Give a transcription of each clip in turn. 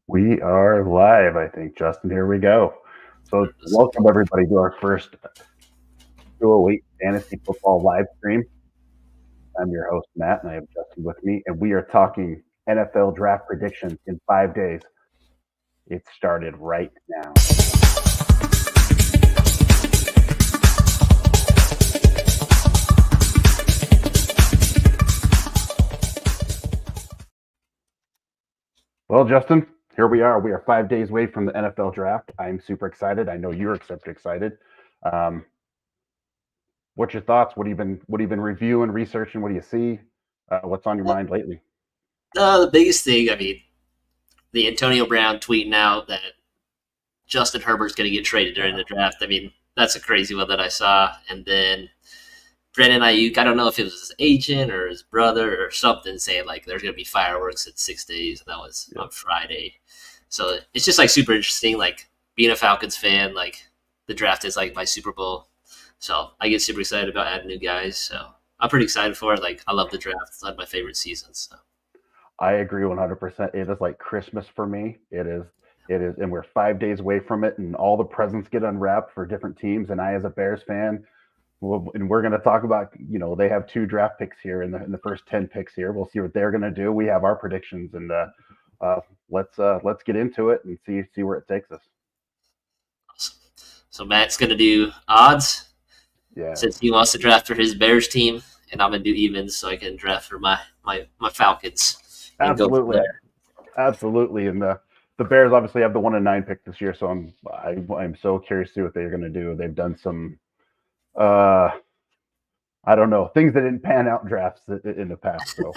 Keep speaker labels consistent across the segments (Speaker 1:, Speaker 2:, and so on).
Speaker 1: We are live, I think, Justin. Here we go. So, welcome everybody to our first 208 Fantasy Football live stream. I'm your host, Matt, and I have Justin with me, and we are talking NFL draft predictions in 5 days. It started right now. Well, Justin, here we are. We are 5 days away from the NFL draft. I'm super excited. I know you're super excited. Um, what's your thoughts? What have you been reviewing, researching? What do you see? What's on your mind lately?
Speaker 2: The biggest thing, the Antonio Brown tweeting out that Justin Herbert's going to get traded during the draft. That's a crazy one that I saw. And then Brandon Ayuk, I don't know if it was his agent or his brother or something, saying like there's going to be fireworks in 6 days. And that was on Friday. So it's just like super interesting. Like being a Falcons fan, like the draft is like my Super Bowl. So I get super excited about adding new guys. So I'm pretty excited for it. Like I love the draft. It's one of my favorite seasons. So.
Speaker 1: I agree 100%. It is like Christmas for me. It is. It is, and we're 5 days away from it, and all the presents get unwrapped for different teams. And I, as a Bears fan, and we're going to talk about, they have 2 draft picks here in the first 10 picks here. We'll see what they're going to do. We have our predictions, and let's get into it and see where it takes us.
Speaker 2: So Matt's gonna do odds.
Speaker 1: Yeah.
Speaker 2: Since he wants to draft for his Bears team, and I'm gonna do evens so I can draft for my Falcons.
Speaker 1: Absolutely. Absolutely. And the Bears obviously have the 1-9 pick this year, so I'm so curious to see what they're going to do. They've done some I don't know, things that didn't pan out in drafts in the past. So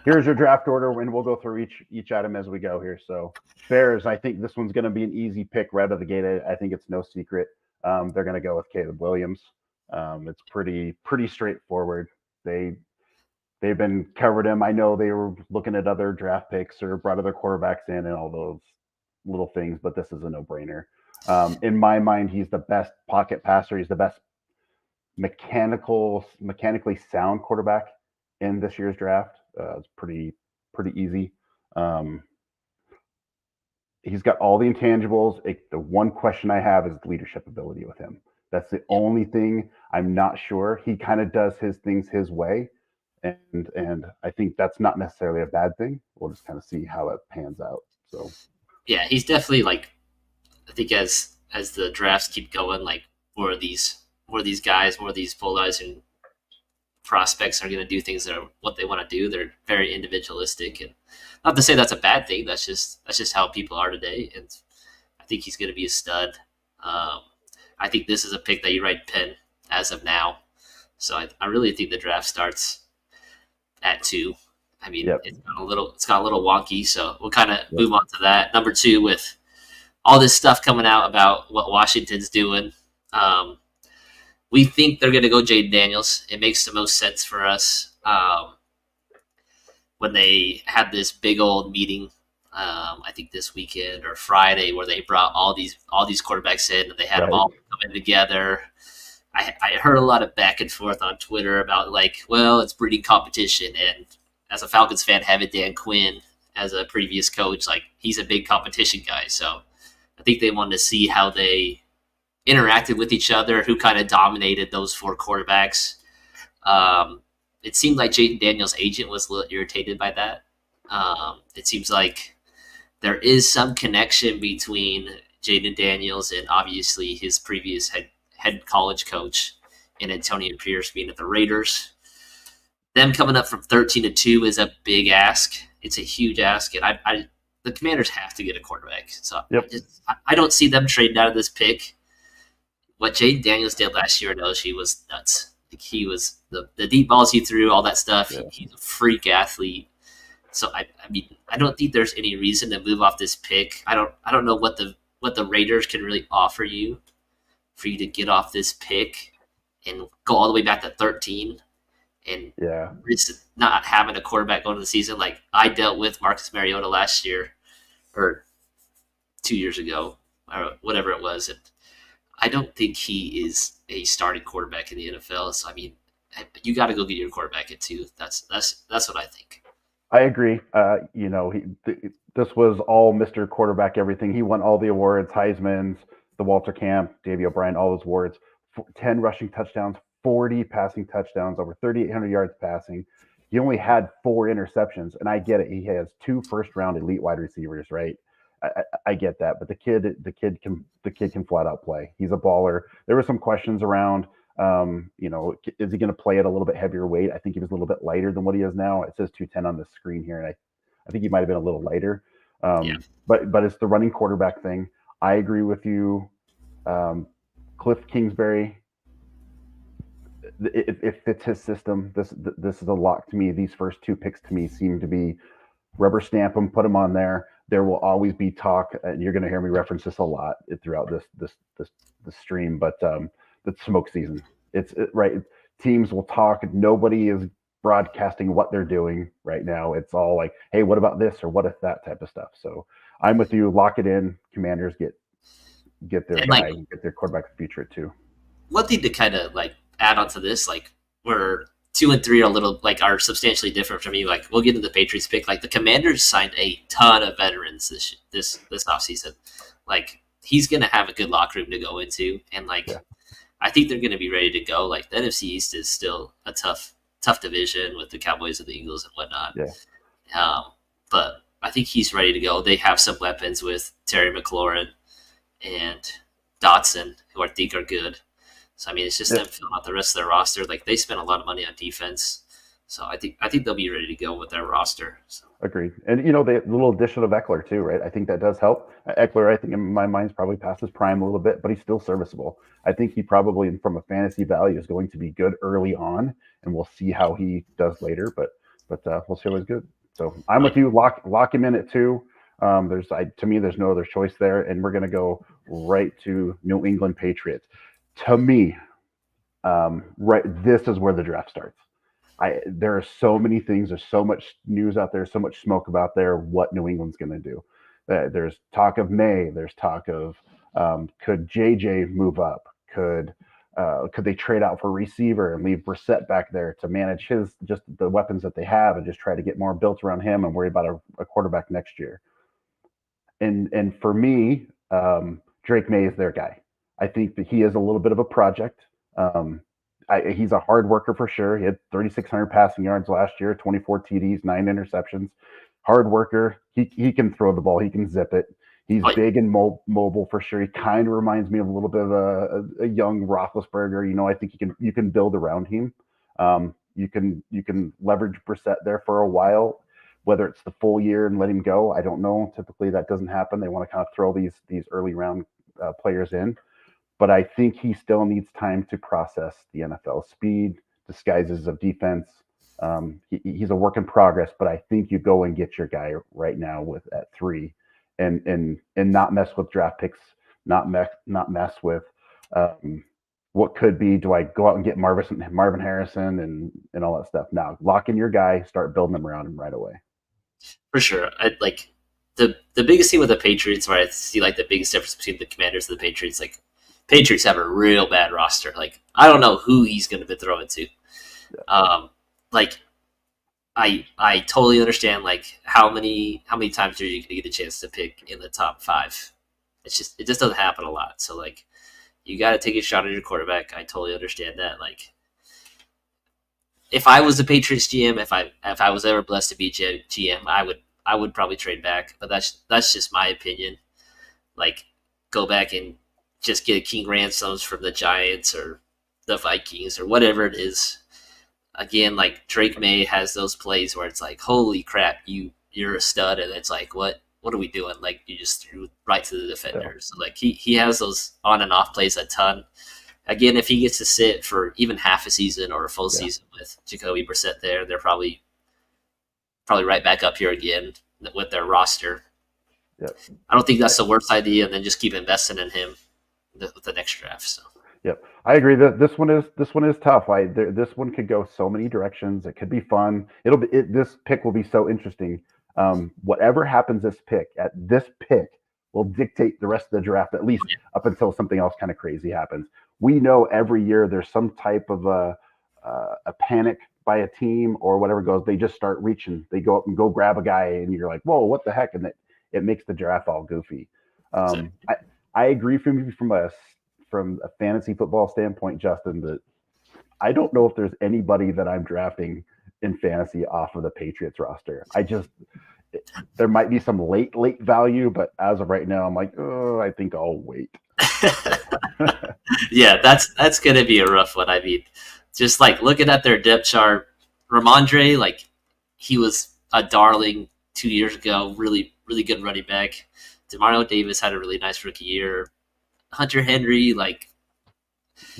Speaker 1: here's your draft order, and we'll go through each item as we go here. So Bears, I think this one's going to be an easy pick right out of the gate. I think it's no secret. They're going to go with Caleb Williams. It's pretty straightforward. They've been covered him. I know they were looking at other draft picks or brought other quarterbacks in and all those little things, but this is a no-brainer. In my mind, he's the best pocket passer. He's the best mechanically sound quarterback in this year's draft. It's pretty easy. He's got all the intangibles. The one question I have is leadership ability with him. That's the only thing I'm not sure. He kind of does his things his way, and I think that's not necessarily a bad thing. We'll just kind of see how it pans out. So
Speaker 2: yeah, he's definitely like I think as the drafts keep going, like more of these guys, more of these polarizing prospects are going to do things that are what they want to do. They're very individualistic, and not to say that's a bad thing. That's just how people are today, and I think he's going to be a stud. I think this is a pick that you write pen as of now. So I really think the draft starts at 2. I mean, it's got a little wonky, so we'll kind of move on to that. Number 2, with all this stuff coming out about what Washington's doing. We think they're going to go Jayden Daniels. It makes the most sense for us. When they had this big old meeting, I think this weekend or Friday, where they brought all these quarterbacks in and they had them all coming together. I heard a lot of back and forth on Twitter about like, well, it's breeding competition, and as a Falcons fan, having Dan Quinn as a previous coach, like he's a big competition guy. So I think they wanted to see how they interacted with each other, who kind of dominated those 4 quarterbacks. It seemed like Jayden Daniels' agent was a little irritated by that. It seems like there is some connection between Jayden Daniels and obviously his previous head college coach and Antonio Pierce being at the Raiders. Them coming up from 13-2 is a big ask. It's a huge ask, and the Commanders have to get a quarterback. So I don't see them trading out of this pick. What Jayden Daniels did last year at LSU was nuts. Like he was the deep balls he threw, all that stuff. Yeah. He's a freak athlete. So I mean, I don't think there's any reason to move off this pick. I don't know what the Raiders can really offer you for you to get off this pick and go all the way back to 13 and risk not having a quarterback going into the season. Like I dealt with Marcus Mariota last year or 2 years ago or whatever it was, and I don't think he is a starting quarterback in the NFL. So I mean, you got to go get your quarterback at 2. That's what I think.
Speaker 1: I agree. this was all Mr. Quarterback everything. He won all the awards, Heisman's, the Walter Camp, Davey O'Brien, all those awards. 10 rushing touchdowns, 40 passing touchdowns, over 3,800 yards passing. He only had 4 interceptions, and I get it. He has 2 first-round elite wide receivers, right? I get that, but the kid can flat out play. He's a baller. There were some questions around, is he going to play at a little bit heavier weight? I think he was a little bit lighter than what he is now. It says 210 on the screen here, and I think he might have been a little lighter. But it's the running quarterback thing. I agree with you. Cliff Kingsbury, it fits his system. This is a lock to me. These first 2 picks to me seem to be rubber stamp them, put them on there. There will always be talk, and you're going to hear me reference this a lot throughout this stream. But the smoke season, right. Teams will talk. Nobody is broadcasting what they're doing right now. It's all like, hey, what about this or what if that type of stuff. So I'm with you. Lock it in. Commanders get their guy, get their quarterback of the future too.
Speaker 2: One thing to kind of like add onto this, like we're 2 and 3 are a little like are substantially different from you. Like we'll get into the Patriots pick. Like the Commanders signed a ton of veterans this offseason. Like he's gonna have a good locker room to go into, and I think they're gonna be ready to go. Like the NFC East is still a tough division with the Cowboys and the Eagles and whatnot.
Speaker 1: Yeah.
Speaker 2: But I think he's ready to go. They have some weapons with Terry McLaurin and Dotson, who I think are good. So I mean, it's just them filling out the rest of their roster. Like they spent a lot of money on defense, so I think they'll be ready to go with their roster. So.
Speaker 1: Agreed. And the little addition of Eckler too, right? I think that does help. Eckler, I think in my mind, is probably past his prime a little bit, but he's still serviceable. I think he probably, from a fantasy value, is going to be good early on, and we'll see how he does later. But we'll see how he's good. So I'm with you. Lock him in at 2. To me, there's no other choice there, and we're going to go right to New England Patriots. To me, this is where the draft starts. There are so many things. There's so much news out there, so much smoke about there. What New England's going to do? There's talk of May. There's talk of could JJ move up? Could they trade out for receiver and leave Brissett back there to manage just the weapons that they have and just try to get more built around him and worry about a quarterback next year? And for me, Drake May is their guy. I think that he is a little bit of a project. He's a hard worker for sure. He had 3,600 passing yards last year, 24 TDs, 9 interceptions. Hard worker. He can throw the ball. He can zip it. He's big and mobile for sure. He kind of reminds me of a little bit of a young Roethlisberger. I think you can build around him. You can leverage Brissett there for a while, whether it's the full year and let him go. I don't know. Typically that doesn't happen. They want to kind of throw these early round players in. But I think he still needs time to process the NFL speed, disguises of defense. He's a work in progress, but I think you go and get your guy right now at 3, and not mess with draft picks, not mess with what could be. Do I go out and get Marvin Harrison and all that stuff? Now lock in your guy, start building them around him right away.
Speaker 2: For sure, the biggest thing with the Patriots, where I see like the biggest difference between the Commanders and the Patriots, like. Patriots have a real bad roster. Like I don't know who he's going to be throwing to. I totally understand. Like how many times are you going to get a chance to pick in the top 5? It just doesn't happen a lot. So like you got to take a shot at your quarterback. I totally understand that. Like if I was the Patriots GM, if I was ever blessed to be GM, I would probably trade back. But that's just my opinion. Like go back and just get a King Ransoms from the Giants or the Vikings or whatever it is. Again, like Drake May has those plays where it's like, holy crap, you're a stud, and it's like, what are we doing? Like you just threw right to the defender. Yeah. So like he has those on and off plays a ton. Again, if he gets to sit for even half a season or a full season with Jacoby Brissett there, they're probably right back up here again with their roster.
Speaker 1: Yep.
Speaker 2: I don't think that's the worst idea, and then just keep investing in him with the next draft. So.
Speaker 1: Yep, I agree. This one is tough. This one could go so many directions. It could be fun. This pick will be so interesting. Whatever happens this pick will dictate the rest of the draft, at least up until something else kind of crazy happens. We know every year there's some type of a panic by a team or whatever goes. They just start reaching. They go up and go grab a guy, and you're like, whoa, what the heck? And it makes the draft all goofy. I agree from a fantasy football standpoint, Justin, that I don't know if there's anybody that I'm drafting in fantasy off of the Patriots roster. There might be some late value, but as of right now, I'm like, oh, I think I'll wait.
Speaker 2: Yeah, that's gonna be a rough one. I mean, just like looking at their depth chart, Ramondre, like he was a darling 2 years ago, really good running back. Demario Davis had a really nice rookie year. Hunter Henry, like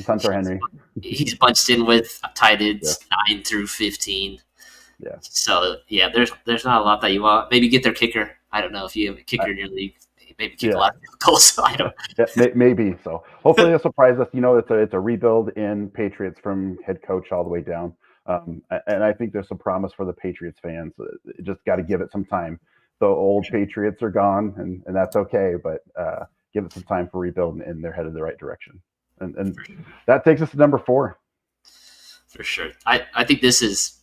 Speaker 1: Hunter Henry,
Speaker 2: he's bunched in with tight ends 9 through 15.
Speaker 1: Yeah.
Speaker 2: So yeah, there's not a lot that you want. Maybe get their kicker. I don't know if you have a kicker in your league. Maybe kick a lot of goals. I don't.
Speaker 1: Yeah, maybe so. Hopefully, it'll surprise us. It's a rebuild in Patriots from head coach all the way down, and I think there's some promise for the Patriots fans. Just got to give it some time. The old Patriots are gone, and that's okay. But give it some time for rebuild, and they're headed the right direction. And that takes us to number 4.
Speaker 2: For sure, I think this is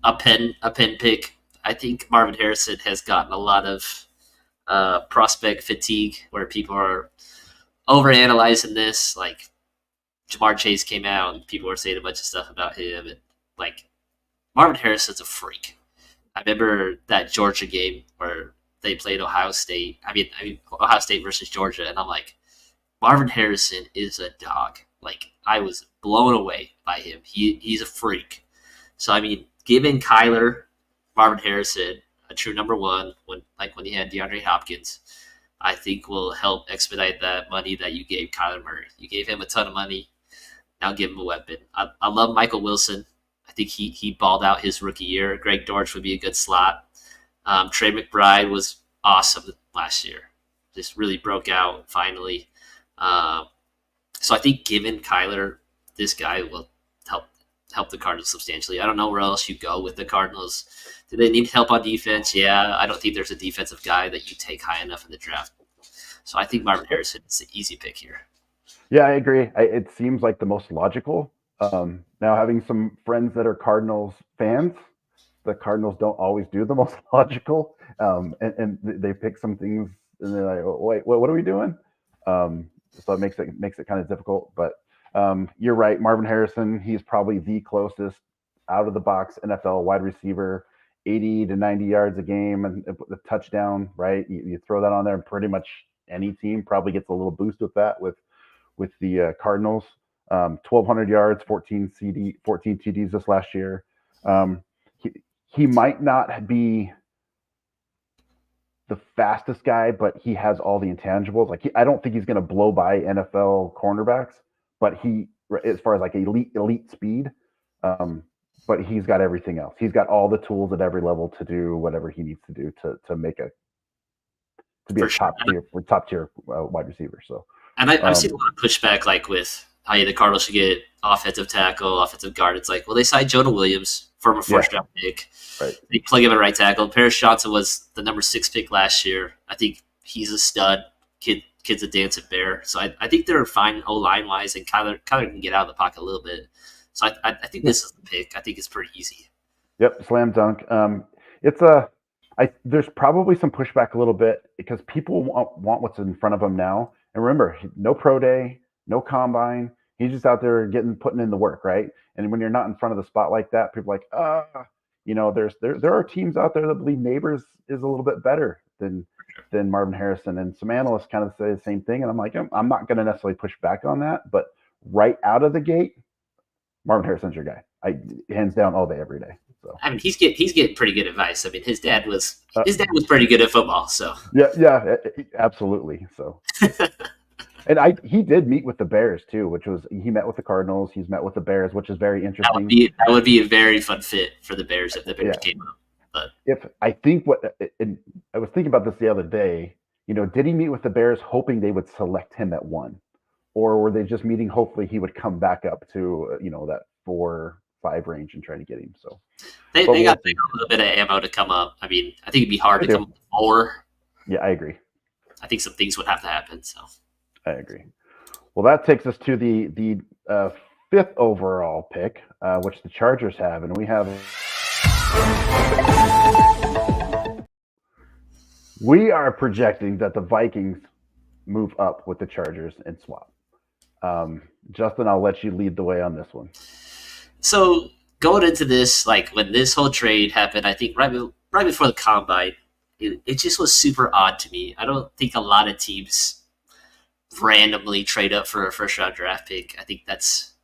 Speaker 2: a pen pick. I think Marvin Harrison has gotten a lot of prospect fatigue where people are overanalyzing this. Like Jamar Chase came out and people were saying a bunch of stuff about him, and like Marvin Harrison's a freak. I remember that Georgia game where they played Ohio State. I mean Ohio State versus Georgia, and I'm like, Marvin Harrison is a dog. Like I was blown away by him. He's a freak. So I mean, giving Kyler, Marvin Harrison a true number 1 when he had DeAndre Hopkins, I think will help expedite that money that you gave Kyler Murray. You gave him a ton of money. Now give him a weapon. I love Michael Wilson. I think he balled out his rookie year. Greg Dortch would be a good slot. Trey McBride was awesome last year. Just really broke out finally. So I think giving Kyler this guy will help the Cardinals substantially. I don't know where else you go with the Cardinals. Do they need help on defense? Yeah, I don't think there's a defensive guy that you take high enough in the draft. So I think Marvin Harrison is an easy pick here.
Speaker 1: Yeah, I agree. It seems like the most logical. Now, having some friends that are Cardinals fans, the Cardinals don't always do the most logical, and they pick some things, and they're like, oh, "Wait, what are we doing?" So it makes it kind of difficult. But you're right, Marvin Harrison. He's probably the closest out of the box NFL wide receiver, 80 to 90 yards a game, and the touchdown. Right, you throw that on there, and pretty much any team probably gets a little boost with that. With the Cardinals. 1,200 yards, 14 TDs this last year. He might not be the fastest guy, but he has all the intangibles. Like I don't think he's going to blow by NFL cornerbacks, but as far as like elite speed, but he's got everything else. He's got all the tools at every level to do whatever he needs to do to be a top tier wide receiver. So.
Speaker 2: And I've seen a lot of pushback, like with how the Cardinals should get offensive tackle, offensive guard. It's like, well, they signed Jonah Williams, former first-round pick.
Speaker 1: Right.
Speaker 2: They plug him at right tackle. Paris Johnson was the number 6 pick last year. I think he's a stud. Kid's a dancing bear. So I think they're fine O-line-wise, and Kyler can get out of the pocket a little bit. So I think this is the pick. I think it's pretty easy.
Speaker 1: Yep, slam dunk. There's probably some pushback a little bit because people want what's in front of them now. And remember, no pro day, no combine. He's just out there putting in the work, right? And when you're not in front of the spot like that, people are like, there are teams out there that believe Neighbors is a little bit better than Marvin Harrison. And some analysts kind of say the same thing. And I'm like, I'm not going to necessarily push back on that. But right out of the gate, Marvin Harrison's your guy. Hands down all day, every day. So
Speaker 2: I mean, he's getting pretty good advice. I mean, his dad was pretty good at football. So
Speaker 1: yeah, absolutely. So, and he did meet with the Bears too, he met with the Cardinals. He's met with the Bears, which is very interesting.
Speaker 2: That would be a very fun fit for the Bears if the Bears came up. But
Speaker 1: I was thinking about this the other day. Did he meet with the Bears hoping they would select him at 1, or were they just meeting hopefully he would come back up to that 4-5 range and try to get him? So
Speaker 2: they got a little bit of ammo to come up. I mean, I think it'd be hard to come up with 4.
Speaker 1: Yeah, I agree.
Speaker 2: I think some things would have to happen. So
Speaker 1: I agree. Well, that takes us to the 5th overall pick, which the Chargers have, and we have. We are projecting that the Vikings move up with the Chargers and swap. Justin, I'll let you lead the way on this one.
Speaker 2: So going into this, like when this whole trade happened, I think right before the combine, it just was super odd to me. I don't think a lot of teams randomly trade up for a first round draft pick. I think that's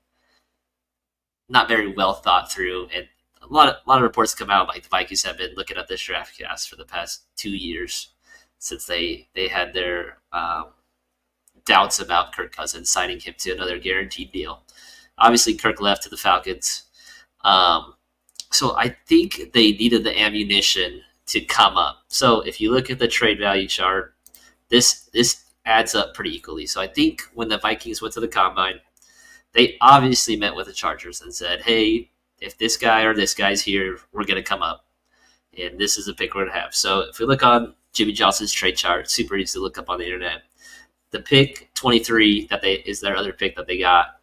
Speaker 2: not very well thought through, and a lot of reports come out like the Vikings have been looking at this draft class for the past 2 years since they had their doubts about Kirk Cousins signing him to another guaranteed deal. Obviously, Kirk left to the Falcons, so I think they needed the ammunition to come up. So if you look at the trade value chart, this adds up pretty equally. So I think when the Vikings went to the combine, they obviously met with the Chargers and said, "Hey, if this guy or this guy's here, we're going to come up, and this is the pick we're going to have." So if we look on Jimmy Johnson's trade chart, super easy to look up on the internet. The pick 23 is their other pick that they got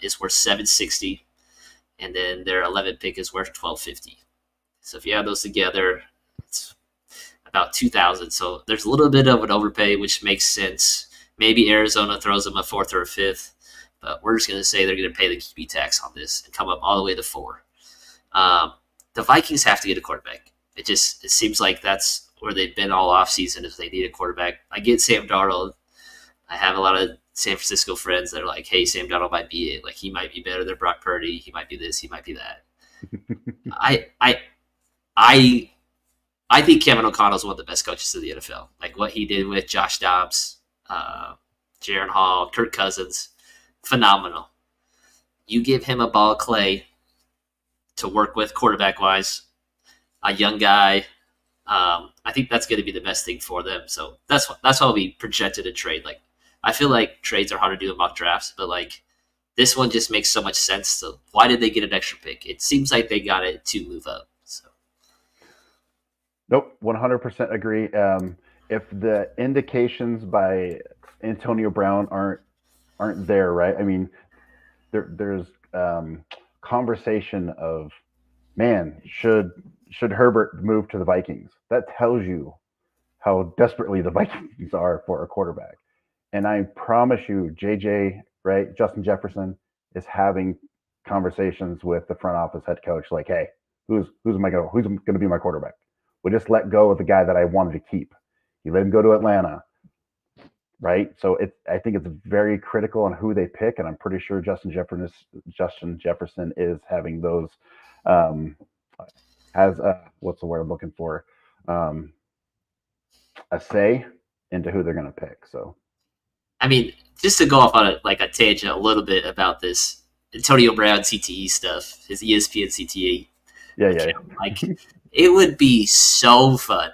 Speaker 2: is worth 760, and then their 11th pick is worth 1250. So if you add those together, it's about 2,000. So there's a little bit of an overpay, which makes sense. Maybe Arizona throws them a fourth or a fifth, but we're just going to say they're going to pay the QB tax on this and come up all the way to 4. The Vikings have to get a quarterback. It seems like that's where they've been all off season if they need a quarterback. I get Sam Darnold. I have a lot of San Francisco friends that are like, "Hey, Sam Darnold might be it. Like he might be better than Brock Purdy. He might be this. He might be that." I think Kevin O'Connell is one of the best coaches in the NFL. Like what he did with Josh Dobbs, Jaron Hall, Kirk Cousins, phenomenal. You give him a ball of clay to work with quarterback wise, a young guy. I think that's going to be the best thing for them. So that's why we projected a trade. Like I feel like trades are hard to do in mock drafts, but like this one just makes so much sense. So why did they get an extra pick? It seems like they got it to move up. So
Speaker 1: Nope, 100% agree. If the indications by Antonio Brown aren't there, right? I mean, there's conversation of, man, should Herbert move to the Vikings? That tells you how desperately the Vikings are for a quarterback. And I promise you, JJ, right, Justin Jefferson is having conversations with the front office head coach, like, hey, who's going to be my quarterback? We just let go of the guy that I wanted to keep. You let him go to Atlanta, right? So I think it's very critical on who they pick, and I'm pretty sure Justin Jefferson is having those what's the word I'm looking for? A say into who they're going to pick. So,
Speaker 2: I mean, just to go off on a tangent a little bit about this Antonio Brown CTE stuff, his ESPN CTE.
Speaker 1: Yeah.
Speaker 2: Like, it would be so fun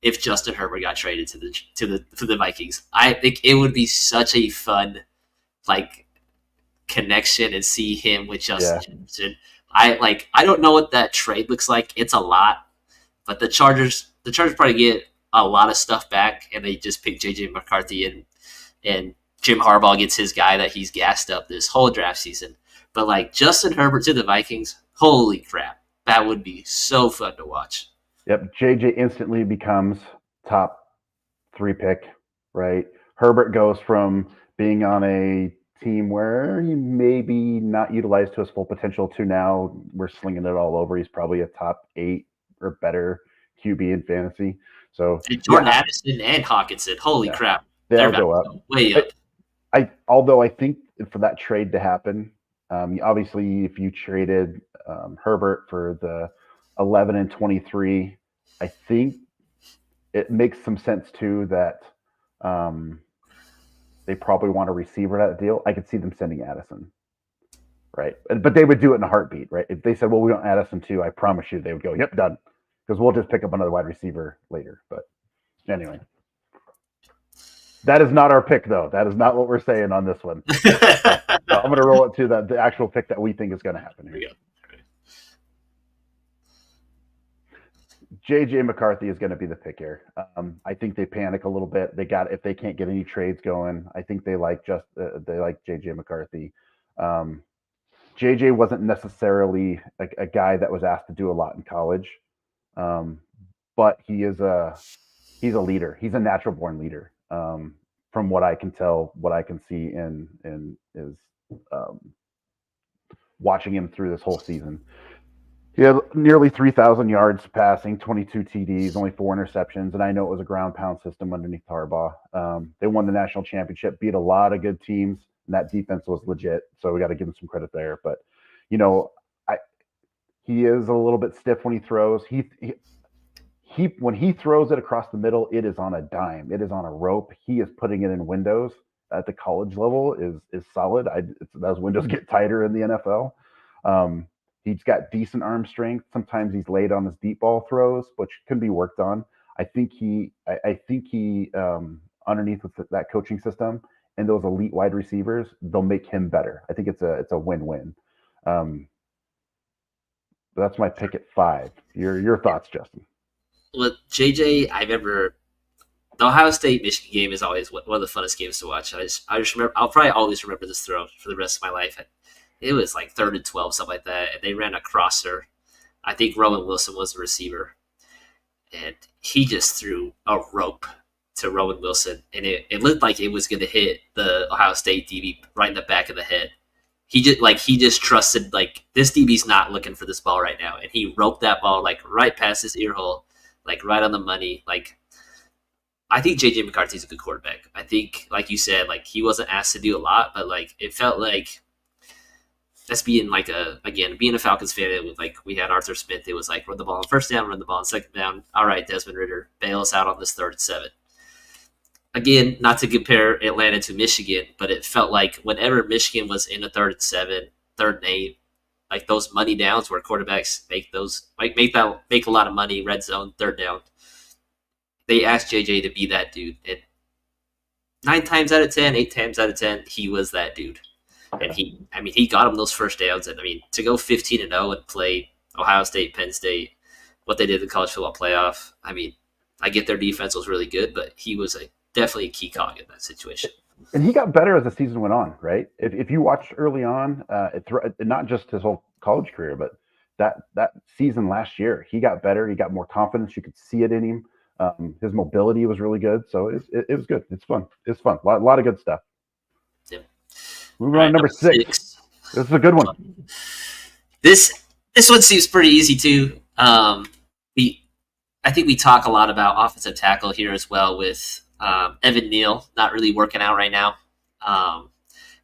Speaker 2: if Justin Herbert got traded to the Vikings. I think it would be such a fun connection and see him with Justin Jefferson. I don't know what that trade looks like. It's a lot, but the Chargers probably get a lot of stuff back, and they just pick JJ McCarthy and Jim Harbaugh gets his guy that he's gassed up this whole draft season. But Justin Herbert to the Vikings, holy crap. That would be so fun to watch.
Speaker 1: Yep. JJ instantly becomes top 3 pick, right? Herbert goes from being on a team where he maybe not utilized to his full potential to now we're slinging it all over. He's probably a top 8 or better QB in fantasy. So
Speaker 2: and Jordan Addison and Hawkinson, holy crap.
Speaker 1: They'll go up.
Speaker 2: Way up.
Speaker 1: Although I think for that trade to happen, obviously if you traded Herbert for the 11 and 23, I think it makes some sense too that they probably want a receiver at that deal. I could see them sending Addison, right? But they would do it in a heartbeat, right? If they said, well, we want Addison too, I promise you they would go, yep, done. Because we'll just pick up another wide receiver later. But anyway. That is not our pick, though. That is not what we're saying on this one. So I'm going to roll it to the actual pick that we think is going to happen here. JJ McCarthy is going to be the pick here. I think they panic a little bit. If they can't get any trades going, I think they like JJ McCarthy. JJ wasn't necessarily a guy that was asked to do a lot in college, but he is a he's a leader. He's a natural born leader. From what I can tell, what I can see in is um, watching him through this whole season. He had nearly 3,000 yards passing, 22 TDs, only 4 interceptions, and I know it was a ground pound system underneath Harbaugh. They won the national championship, beat a lot of good teams, and that defense was legit. So we got to give him some credit there. But you know, he is a little bit stiff when he throws. He when he throws it across the middle, it is on a dime. It is on a rope. He is putting it in windows at the college level is solid. Those windows get tighter in the NFL. He's got decent arm strength. Sometimes he's late on his deep ball throws, which can be worked on. I think he underneath with that coaching system and those elite wide receivers, they'll make him better. I think it's a win-win. That's my pick at 5. Your thoughts, Justin?
Speaker 2: Well, JJ, I remember the Ohio State Michigan game is always one of the funnest games to watch. I just remember, I'll probably always remember this throw for the rest of my life. It was like 3rd and 12, something like that, and they ran a crosser. I think Rowan Wilson was the receiver, and he just threw a rope to Rowan Wilson, and it looked like it was going to hit the Ohio State DB right in the back of the head. He just trusted, like, this DB's not looking for this ball right now, and he roped that ball like right past his ear hole, like right on the money. Like, I think JJ McCarthy's a good quarterback. I think, like you said, like, he wasn't asked to do a lot, but like it felt like that's being a Falcons fan. It was like we had Arthur Smith. It was like run the ball on first down, run the ball on second down. All right, Desmond Ridder, bail us out on this 3rd and 7. Again, not to compare Atlanta to Michigan, but it felt like whenever Michigan was in a 3rd and 7, 3rd and 8, like those money downs where quarterbacks make a lot of money, red zone, 3rd down. They asked JJ to be that dude, and 9 times out of 10, 8 times out of 10, he was that dude. And he got him those first downs. And I mean, to go 15-0 and play Ohio State, Penn State, what they did in the college football playoff. I mean, I get their defense was really good, but he was definitely a key cog in that situation.
Speaker 1: And he got better as the season went on, right? If you watched early on, not just his whole college career, but that season last year, he got better. He got more confidence. You could see it in him. His mobility was really good, so it was good. It's fun. A lot of good stuff.
Speaker 2: Yeah.
Speaker 1: Moving on to number 6. This is a good one.
Speaker 2: This one seems pretty easy too. I think we talk a lot about offensive tackle here as well with Evan Neal not really working out right now.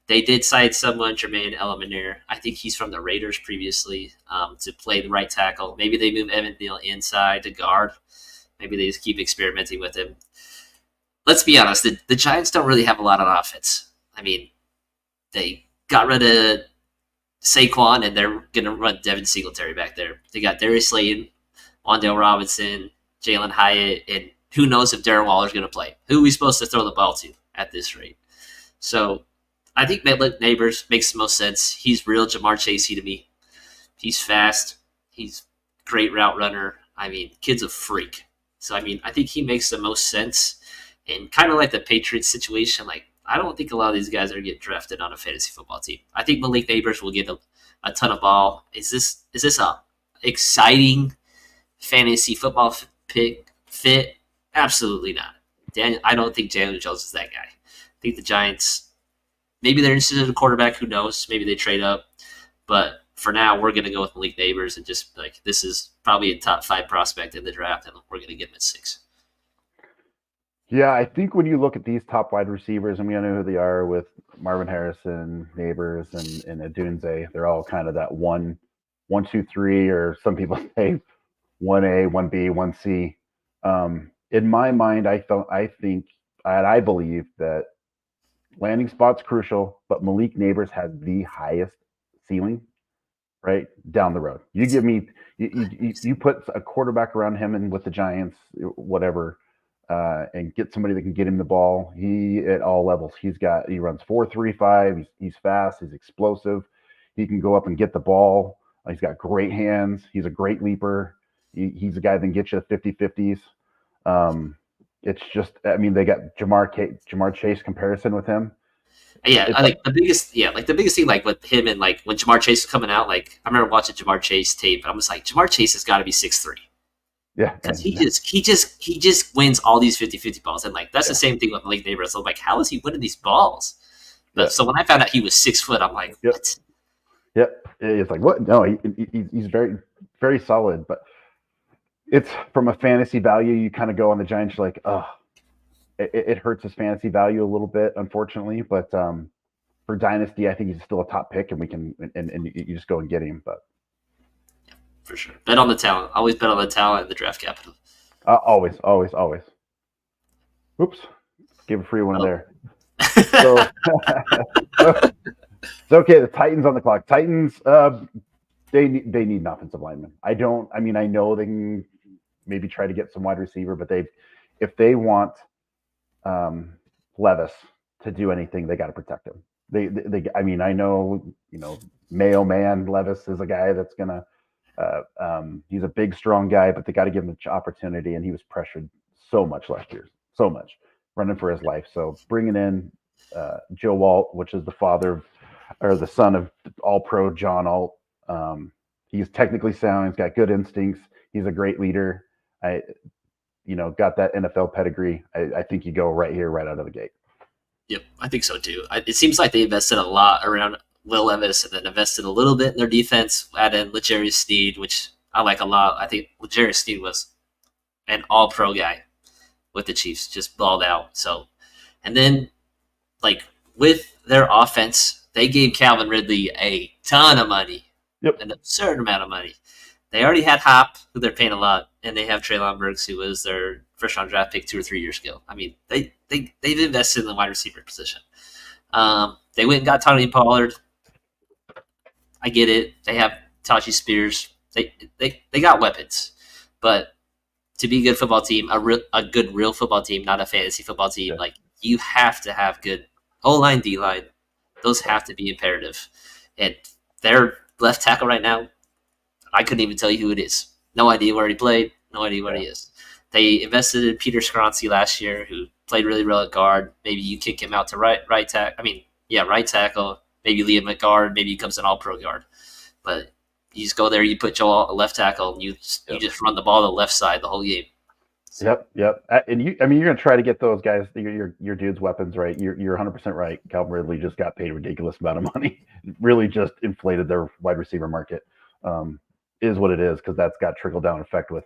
Speaker 2: They did cite someone, Jermaine Elamanier. I think he's from the Raiders previously, to play the right tackle. Maybe they move Evan Neal inside to guard. Maybe they just keep experimenting with him. Let's be honest, the Giants don't really have a lot on offense. I mean, they got rid of Saquon, and they're going to run Devin Singletary back there. They got Darius Slayton, Wan'Dale Robinson, Jalen Hyatt, and who knows if Darren Waller's going to play. Who are we supposed to throw the ball to at this rate? So I think Neighbors makes the most sense. He's real Jamar Chasey to me. He's fast. He's a great route runner. I mean, kid's a freak. So, I mean, I think he makes the most sense. And kind of like the Patriots situation, like, I don't think a lot of these guys are getting drafted on a fantasy football team. I think Malik Neighbors will get a ton of ball. Is this a exciting fantasy football fit? Absolutely not. I don't think Daniel Jones is that guy. I think the Giants, maybe they're interested in a quarterback. Who knows? Maybe they trade up. But for now, we're going to go with Malik Neighbors and just like this is probably a top 5 prospect in the draft, and we're going to get him at 6.
Speaker 1: Yeah, I think when you look at these top wide receivers, and we all know who they are with Marvin Harrison, Neighbors, and Adunze, they're all kind of that 1, 2, 3, or some people say 1A, 1B, 1C. In my mind, I think, and I believe that landing spot's crucial, but Malik Neighbors has the highest ceiling, right down the road. You give me, you put a quarterback around him and with the Giants, whatever. And get somebody that can get him the ball. He at all levels. He runs 4.35. He's fast. He's explosive. He can go up and get the ball. He's got great hands. He's a great leaper. He's a guy that can get you the 50-50s. It's just, I mean, they got Jamar Chase comparison with him.
Speaker 2: Yeah, I think the biggest thing, like with him and like when Jamar Chase was coming out, like I remember watching Jamar Chase tape, and I was like, Jamar Chase has got to be 6'3".
Speaker 1: Yeah,
Speaker 2: because he just wins all these 50-50 balls, and like that's the same thing with Malik Neighbors. So I'm like, how is he winning these balls? But so when I found out he was 6 foot, I'm like, what?
Speaker 1: Yep. It's like what? No, he's very very solid, but it's from a fantasy value. You kind of go on the Giants, you're like, oh, it hurts his fantasy value a little bit, unfortunately. But for dynasty, I think he's still a top pick, and we can and you just go and get him. But
Speaker 2: for sure, bet on the talent. Always bet on the talent and the draft capital.
Speaker 1: Always. Oops, give a free one there. So, it's okay. The Titans on the clock. Titans, they need an offensive lineman. I know they can maybe try to get some wide receiver, but if they want Levis to do anything, they got to protect him. I know, Mayo Man Levis is a guy that's gonna. He's a big, strong guy, but they got to give him the opportunity. And he was pressured so much last year, so much, running for his life. So bringing in Joe Alt, which is the son of All-Pro John Alt. He's technically sound. He's got good instincts. He's a great leader. Got that NFL pedigree. I think you go right here, right out of the gate.
Speaker 2: Yep, I think so too. It seems like they invested a lot around Will Levis and then invested a little bit in their defense, added in L'Jarius Sneed, which I like a lot. I think L'Jarius Sneed was an all-pro guy with the Chiefs, just balled out. So, and then, like, with their offense, they gave Calvin Ridley a ton of money, an absurd amount of money. They already had Hop, who they're paying a lot, and they have Treylon Burks, who was their first-round draft pick 2 or 3 years ago. I mean, they've invested in the wide receiver position. They went and got Tony Pollard. I get it. They have Taji Spears. They got weapons, but to be a good football team, a good real football team, not a fantasy football team, like you have to have good O-line, D-line. Those have to be imperative. And their left tackle right now, I couldn't even tell you who it is. No idea where he played. No idea where he is. They invested in Peter Skronsky last year, who played really well at guard. Maybe you kick him out to right tackle. Right tackle. Maybe leave him at guard. Maybe he becomes an all-pro guard. But you just go there, you put Joel at left tackle, and you just run the ball to the left side the whole game. So.
Speaker 1: Yep. And you're going to try to get those guys, your dudes' weapons right. You're 100% right. Calvin Ridley just got paid a ridiculous amount of money. Really just inflated their wide receiver market. Is what it is, because that's got trickle-down effect with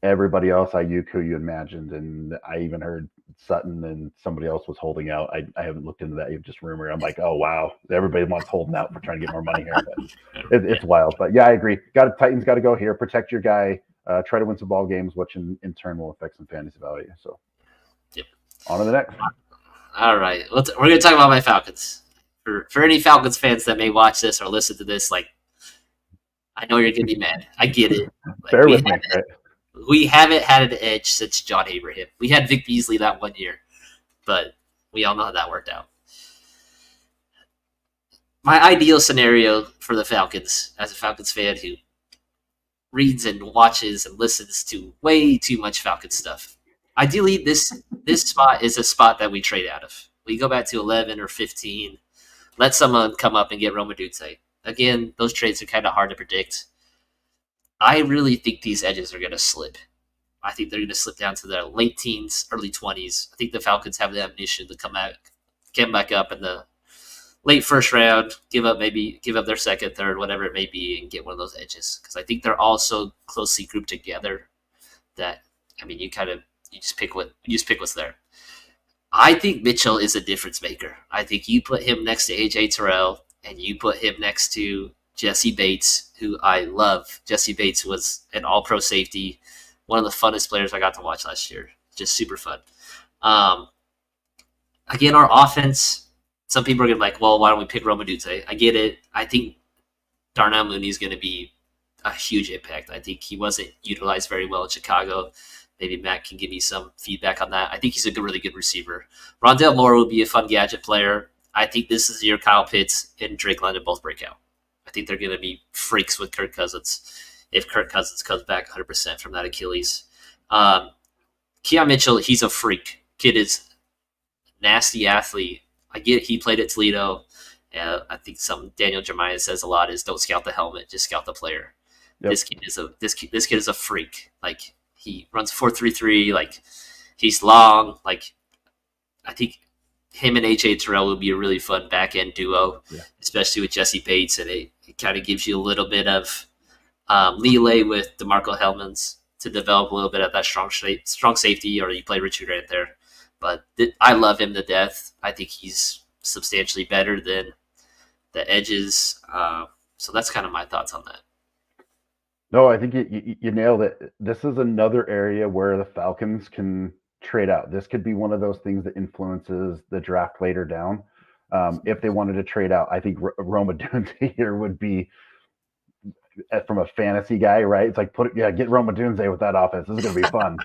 Speaker 1: everybody else. Ayuk, who you imagined, and I even heard Sutton and somebody else was holding out. I haven't looked into that. You've just rumor. I'm like, oh wow, everybody wants holding out for trying to get more money here. It's wild, but yeah, I agree. Titans got to go here. Protect your guy. Try to win some ball games, which in turn will affect some fantasy value. So, on to the next.
Speaker 2: All right, we're going to talk about my Falcons. For any Falcons fans that may watch this or listen to this, like, I know you're going to be mad. I get it.
Speaker 1: Bear with me.
Speaker 2: We haven't had an edge since John Abraham. We had Vic Beasley that 1 year, but we all know how that worked out. My ideal scenario for the Falcons, as a Falcons fan who reads and watches and listens to way too much Falcons stuff, ideally this spot is a spot that we trade out of. We go back to 11 or 15, let someone come up and get Roma Dute. Again, those trades are kind of hard to predict. I really think these edges are going to slip. I think they're going to slip down to their late teens, early 20s. I think the Falcons have the ammunition to get back up in the late first round, give up their second, third, whatever it may be, and get one of those edges. Because I think they're all so closely grouped together that, I mean, you just pick what's there. I think Mitchell is a difference maker. I think you put him next to AJ Terrell, and you put him next to Jesse Bates, who I love. Jesse Bates was an all-pro safety, one of the funnest players I got to watch last year. Just super fun. Again, our offense, some people are going to be like, well, why don't we pick Roma Dute? I get it. I think Darnell Mooney is going to be a huge impact. I think he wasn't utilized very well in Chicago. Maybe Matt can give me some feedback on that. I think he's a really good receiver. Rondale Moore would be a fun gadget player. I think this is the year Kyle Pitts and Drake London both break out. I think they're going to be freaks with Kirk Cousins if Kirk Cousins comes back 100% from that Achilles. Keon Mitchell, he's a freak. Kid is nasty athlete. I get he played at Toledo. I think Daniel Jeremiah says a lot is don't scout the helmet, just scout the player. Yep. This kid is a freak. Like, He runs 4.33. Like he's long. Like I think him and AJ Terrell would be a really fun back end duo, especially with Jesse Bates, and it kind of gives you a little bit of leeway with DeMarco Hellmans to develop a little bit of that strong safety, or you play Richard Grant there. But I love him to death. I think he's substantially better than the edges. So that's kind of my thoughts on that.
Speaker 1: No, I think you nailed it. This is another area where the Falcons can trade out. This could be one of those things that influences the draft later down. If they wanted to trade out, I think Rome Odunze here would be, from a fantasy guy, right? It's like get Rome Odunze with that offense. This is going to be fun.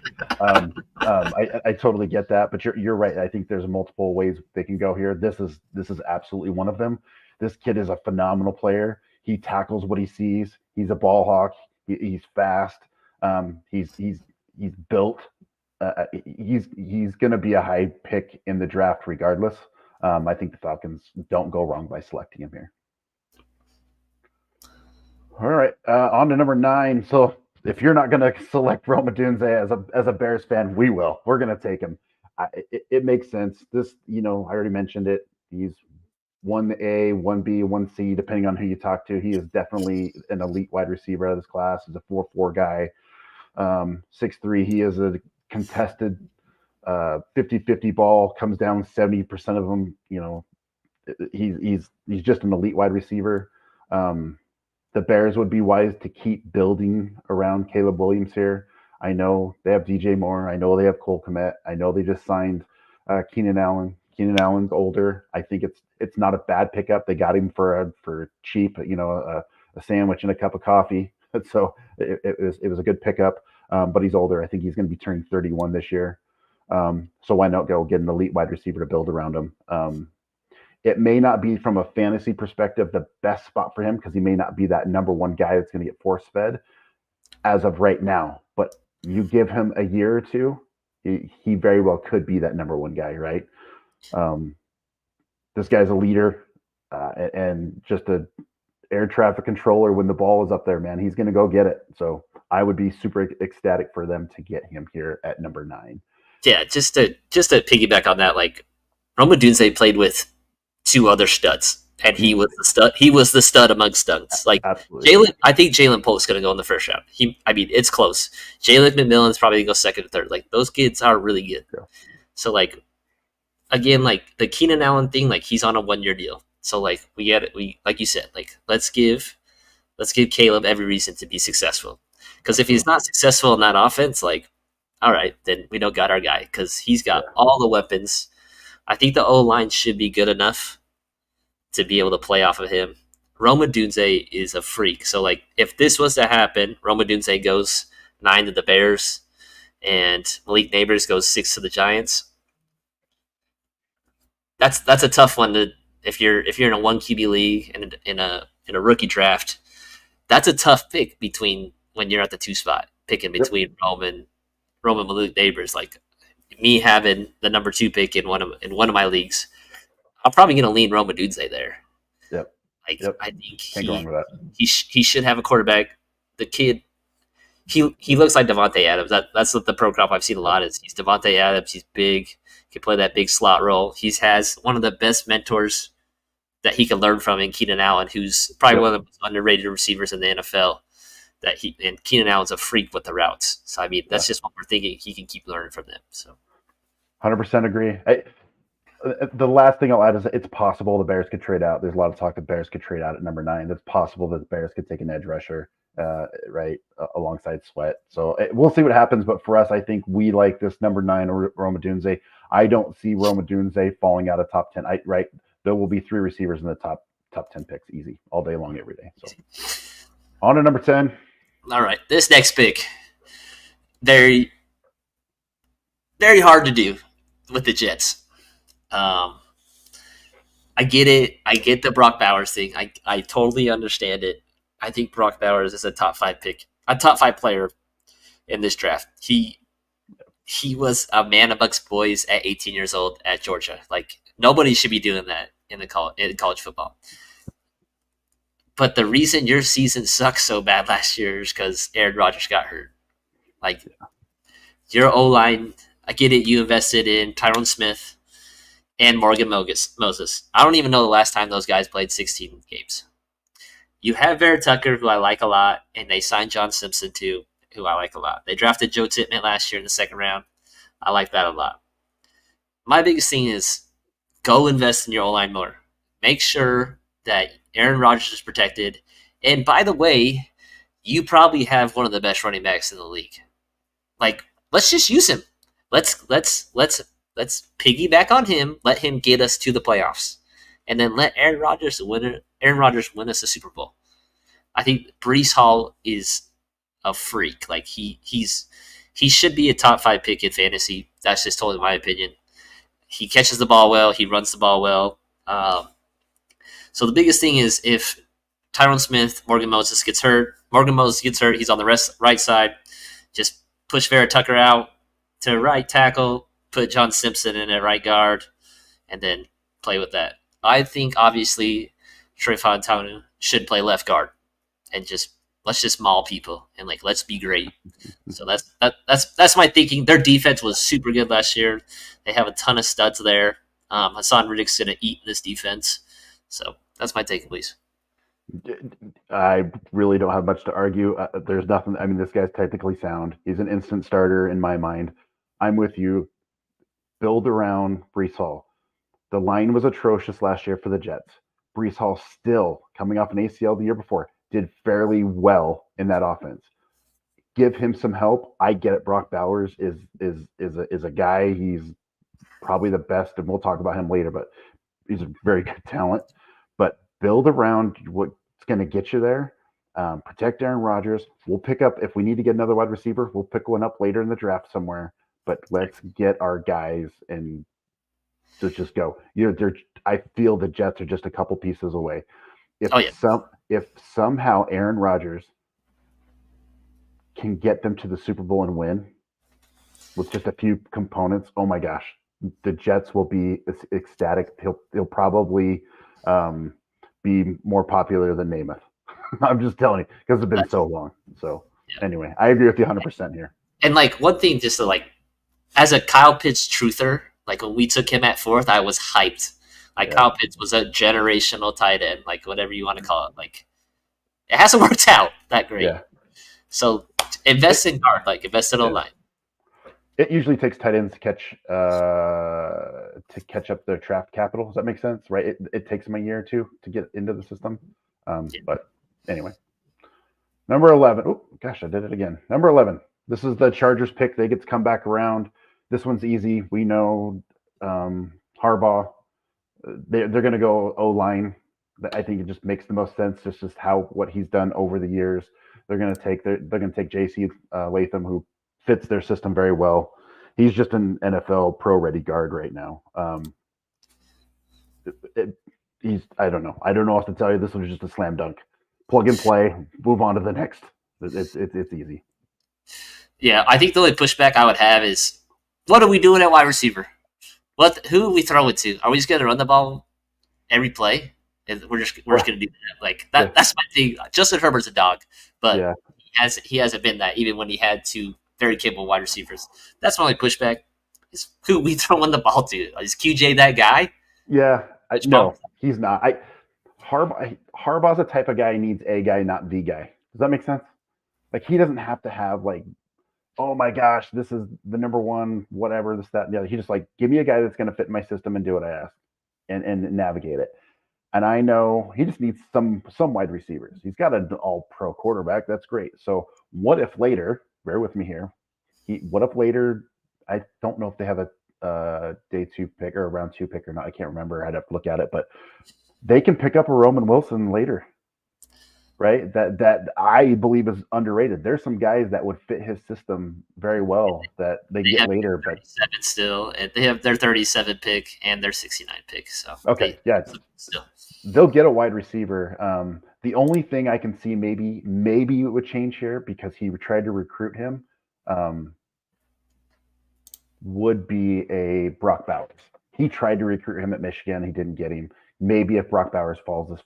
Speaker 1: I totally get that, but you're right. I think there's multiple ways they can go here. This is absolutely one of them. This kid is a phenomenal player. He tackles what he sees. He's a ball hawk. He's fast. He's built. He's going to be a high pick in the draft regardless. I think the Falcons don't go wrong by selecting him here. All right, on to number 9. So if you're not going to select Rome Odunze as a Bears fan, we will. We're going to take him. It makes sense. This, I already mentioned it. He's 1A, 1B, 1C, depending on who you talk to. He is definitely an elite wide receiver of this class. He's a 4.4 guy, 6'3". He is a contested 50-50 ball, comes down 70% of them. He's just an elite wide receiver. The Bears would be wise to keep building around Caleb Williams here. I know they have DJ Moore. I know they have Cole Kmet. I know they just signed Keenan Allen. Keenan Allen's older. I think it's not a bad pickup. They got him for cheap, a sandwich and a cup of coffee. So it was a good pickup. But he's older. I think he's going to be turning 31 this year. So why not go get an elite wide receiver to build around him? It may not be, from a fantasy perspective, the best spot for him because he may not be that number one guy that's going to get force fed as of right now. But you give him a year or two, he very well could be that number one guy, right? This guy's a leader and just a air traffic controller when the ball is up there, man. He's going to go get it. So I would be super ecstatic for them to get him here at number 9.
Speaker 2: Yeah, just to piggyback on that, like Rome Odunze played with 2 other studs, and he was the stud. He was the stud among studs. Like Jalen, I think Jalen Polk's going to go in the first round. It's close. Jalen McMillan's probably going to go second or third. Like those kids are really good. Yeah. So like, again, like the Keenan Allen thing, like he's on a 1-year deal. So like we get it. We, like you said, like let's give Caleb every reason to be successful. Because if he's not successful in that offense, like, all right, then we don't got our guy because he's got all the weapons. I think the O-line should be good enough to be able to play off of him. Rome Odunze is a freak. So, like, if this was to happen, Rome Odunze goes 9 to the Bears, and Malik Neighbors goes 6 to the Giants. That's a tough one to if you're in a 1 QB league and in a rookie draft. That's a tough pick between when you're at the 2 spot, picking between Rome and Malik Neighbors. Like me having the number 2 pick in one of my leagues, I'm probably going to lean Rome Odunze there.
Speaker 1: Yep.
Speaker 2: I think he should have a quarterback. The kid, he looks like Devontae Adams. That's what the pro crop I've seen a lot is. He's Devontae Adams. He's big. Can play that big slot role. He has one of the best mentors that he can learn from in Keenan Allen, who's probably one of the most underrated receivers in the NFL. And Keenan Allen's a freak with the routes. So I mean, that's just what we're thinking. He can keep learning from them. So,
Speaker 1: 100% agree. The last thing I'll add is it's possible the Bears could trade out. There's a lot of talk that Bears could trade out at number 9. It's possible that the Bears could take an edge rusher, alongside Sweat. So we'll see what happens. But for us, I think we like this number 9, Rome Odunze. I don't see Rome Odunze falling out of top 10. There will be 3 receivers in the top 10 picks, easy, all day long, every day. So on to number 10.
Speaker 2: All right, this next pick, very, very hard to do with the Jets. I get it. I get the Brock Bowers thing. I totally understand it. I think Brock Bowers is a top 5 pick, a top 5 player in this draft. He was a man amongst boys at 18 years old at Georgia. Like nobody should be doing that in college football. But the reason your season sucked so bad last year is because Aaron Rodgers got hurt. Like Your O line, I get it. You invested in Tyrone Smith and Morgan Moses. I don't even know the last time those guys played 16 games. You have Vera Tucker, who I like a lot, and they signed John Simpson too, who I like a lot. They drafted Joe Tippmann last year in the second round. I like that a lot. My biggest thing is go invest in your O line more. Make sure that Aaron Rodgers is protected. And by the way, you probably have one of the best running backs in the league. Like, let's just use him. Let's piggyback on him. Let him get us to the playoffs, and then let Aaron Rodgers win us a Super Bowl. I think Breece Hall is a freak. Like he should be a top 5 pick in fantasy. That's just totally my opinion. He catches the ball well. He runs the ball well. So the biggest thing is if Tyrone Smith, Morgan Moses gets hurt. He's on the right side. Just push Vera Tucker out to right tackle. Put John Simpson in at right guard, and then play with that. I think obviously Trey Fontana should play left guard, and let's just maul people and let's be great. So that's my thinking. Their defense was super good last year. They have a ton of studs there. Hassan Riddick's going to eat this defense. So that's my take, please.
Speaker 1: I really don't have much to argue. There's nothing. I mean, this guy's technically sound. He's an instant starter in my mind. I'm with you. Build around Breece Hall. The line was atrocious last year for the Jets. Breece Hall still, coming off an ACL the year before, did fairly well in that offense. Give him some help. I get it. Brock Bowers is a guy. He's probably the best, and we'll talk about him later, but he's a very good talent. But build around what's going to get you there. Protect Aaron Rodgers. We'll pick up, if we need to get another wide receiver, we'll pick one up later in the draft somewhere. But let's get our guys and just go. I feel the Jets are just a couple pieces away. If somehow Aaron Rodgers can get them to the Super Bowl and win with just a few components, oh my gosh, the Jets will be ecstatic. He'll probably be more popular than Namath. I'm just telling you because it's been so long. So anyway, I agree with you 100% here.
Speaker 2: And one thing, just to as a Kyle Pitts truther, when we took him at 4th, I was hyped. Kyle Pitts was a generational tight end, whatever you want to call it. It hasn't worked out that great. Yeah. So invest in guard, invest in O-line.
Speaker 1: It usually takes tight ends to catch up their draft capital. Does that make sense? Right? It takes them a year or two to get into the system. But anyway, number 11. Oh gosh, I did it again. Number 11. This is the Chargers pick. They get to come back around. This one's easy. We know Harbaugh. They're going to go O-line. I think it just makes the most sense. Just what he's done over the years. They're going to take J.C. Latham, who fits their system very well. He's just an NFL pro-ready guard right now. I don't know. I don't know what to tell you. This was just a slam dunk. Plug and play. Move on to the next. It's easy.
Speaker 2: Yeah, I think the only pushback I would have is, what are we doing at wide receiver? Who are we throwing to? Are we just going to run the ball every play? And we're just going to do that. That's my thing. Justin Herbert's a dog, but he hasn't been that even when he had 2 very capable wide receivers. That's my only pushback. Is who we throwing the ball to? Is QJ that guy?
Speaker 1: Yeah, no, he's not. Harbaugh's the type of guy who needs a guy, not the guy. Does that make sense? He doesn't have to have oh my gosh, this is the number one, whatever, this, that, and the other. He just give me a guy that's going to fit my system and do what I ask and navigate it. And I know he just needs some wide receivers. He's got an all-pro quarterback. That's great. So what if later, bear with me here, what if later, I don't know if they have a day 2 pick or a round 2 pick or not. I can't remember. I'd have to look at it. But they can pick up a Roman Wilson later. Right, that I believe is underrated. There's some guys that would fit his system very well that they get later. But
Speaker 2: still, and they have their 37 pick and their 69 pick. So
Speaker 1: they'll get a wide receiver. The only thing I can see maybe it would change here because he tried to recruit him would be a Brock Bowers. He tried to recruit him at Michigan. He didn't get him. Maybe if Brock Bowers falls this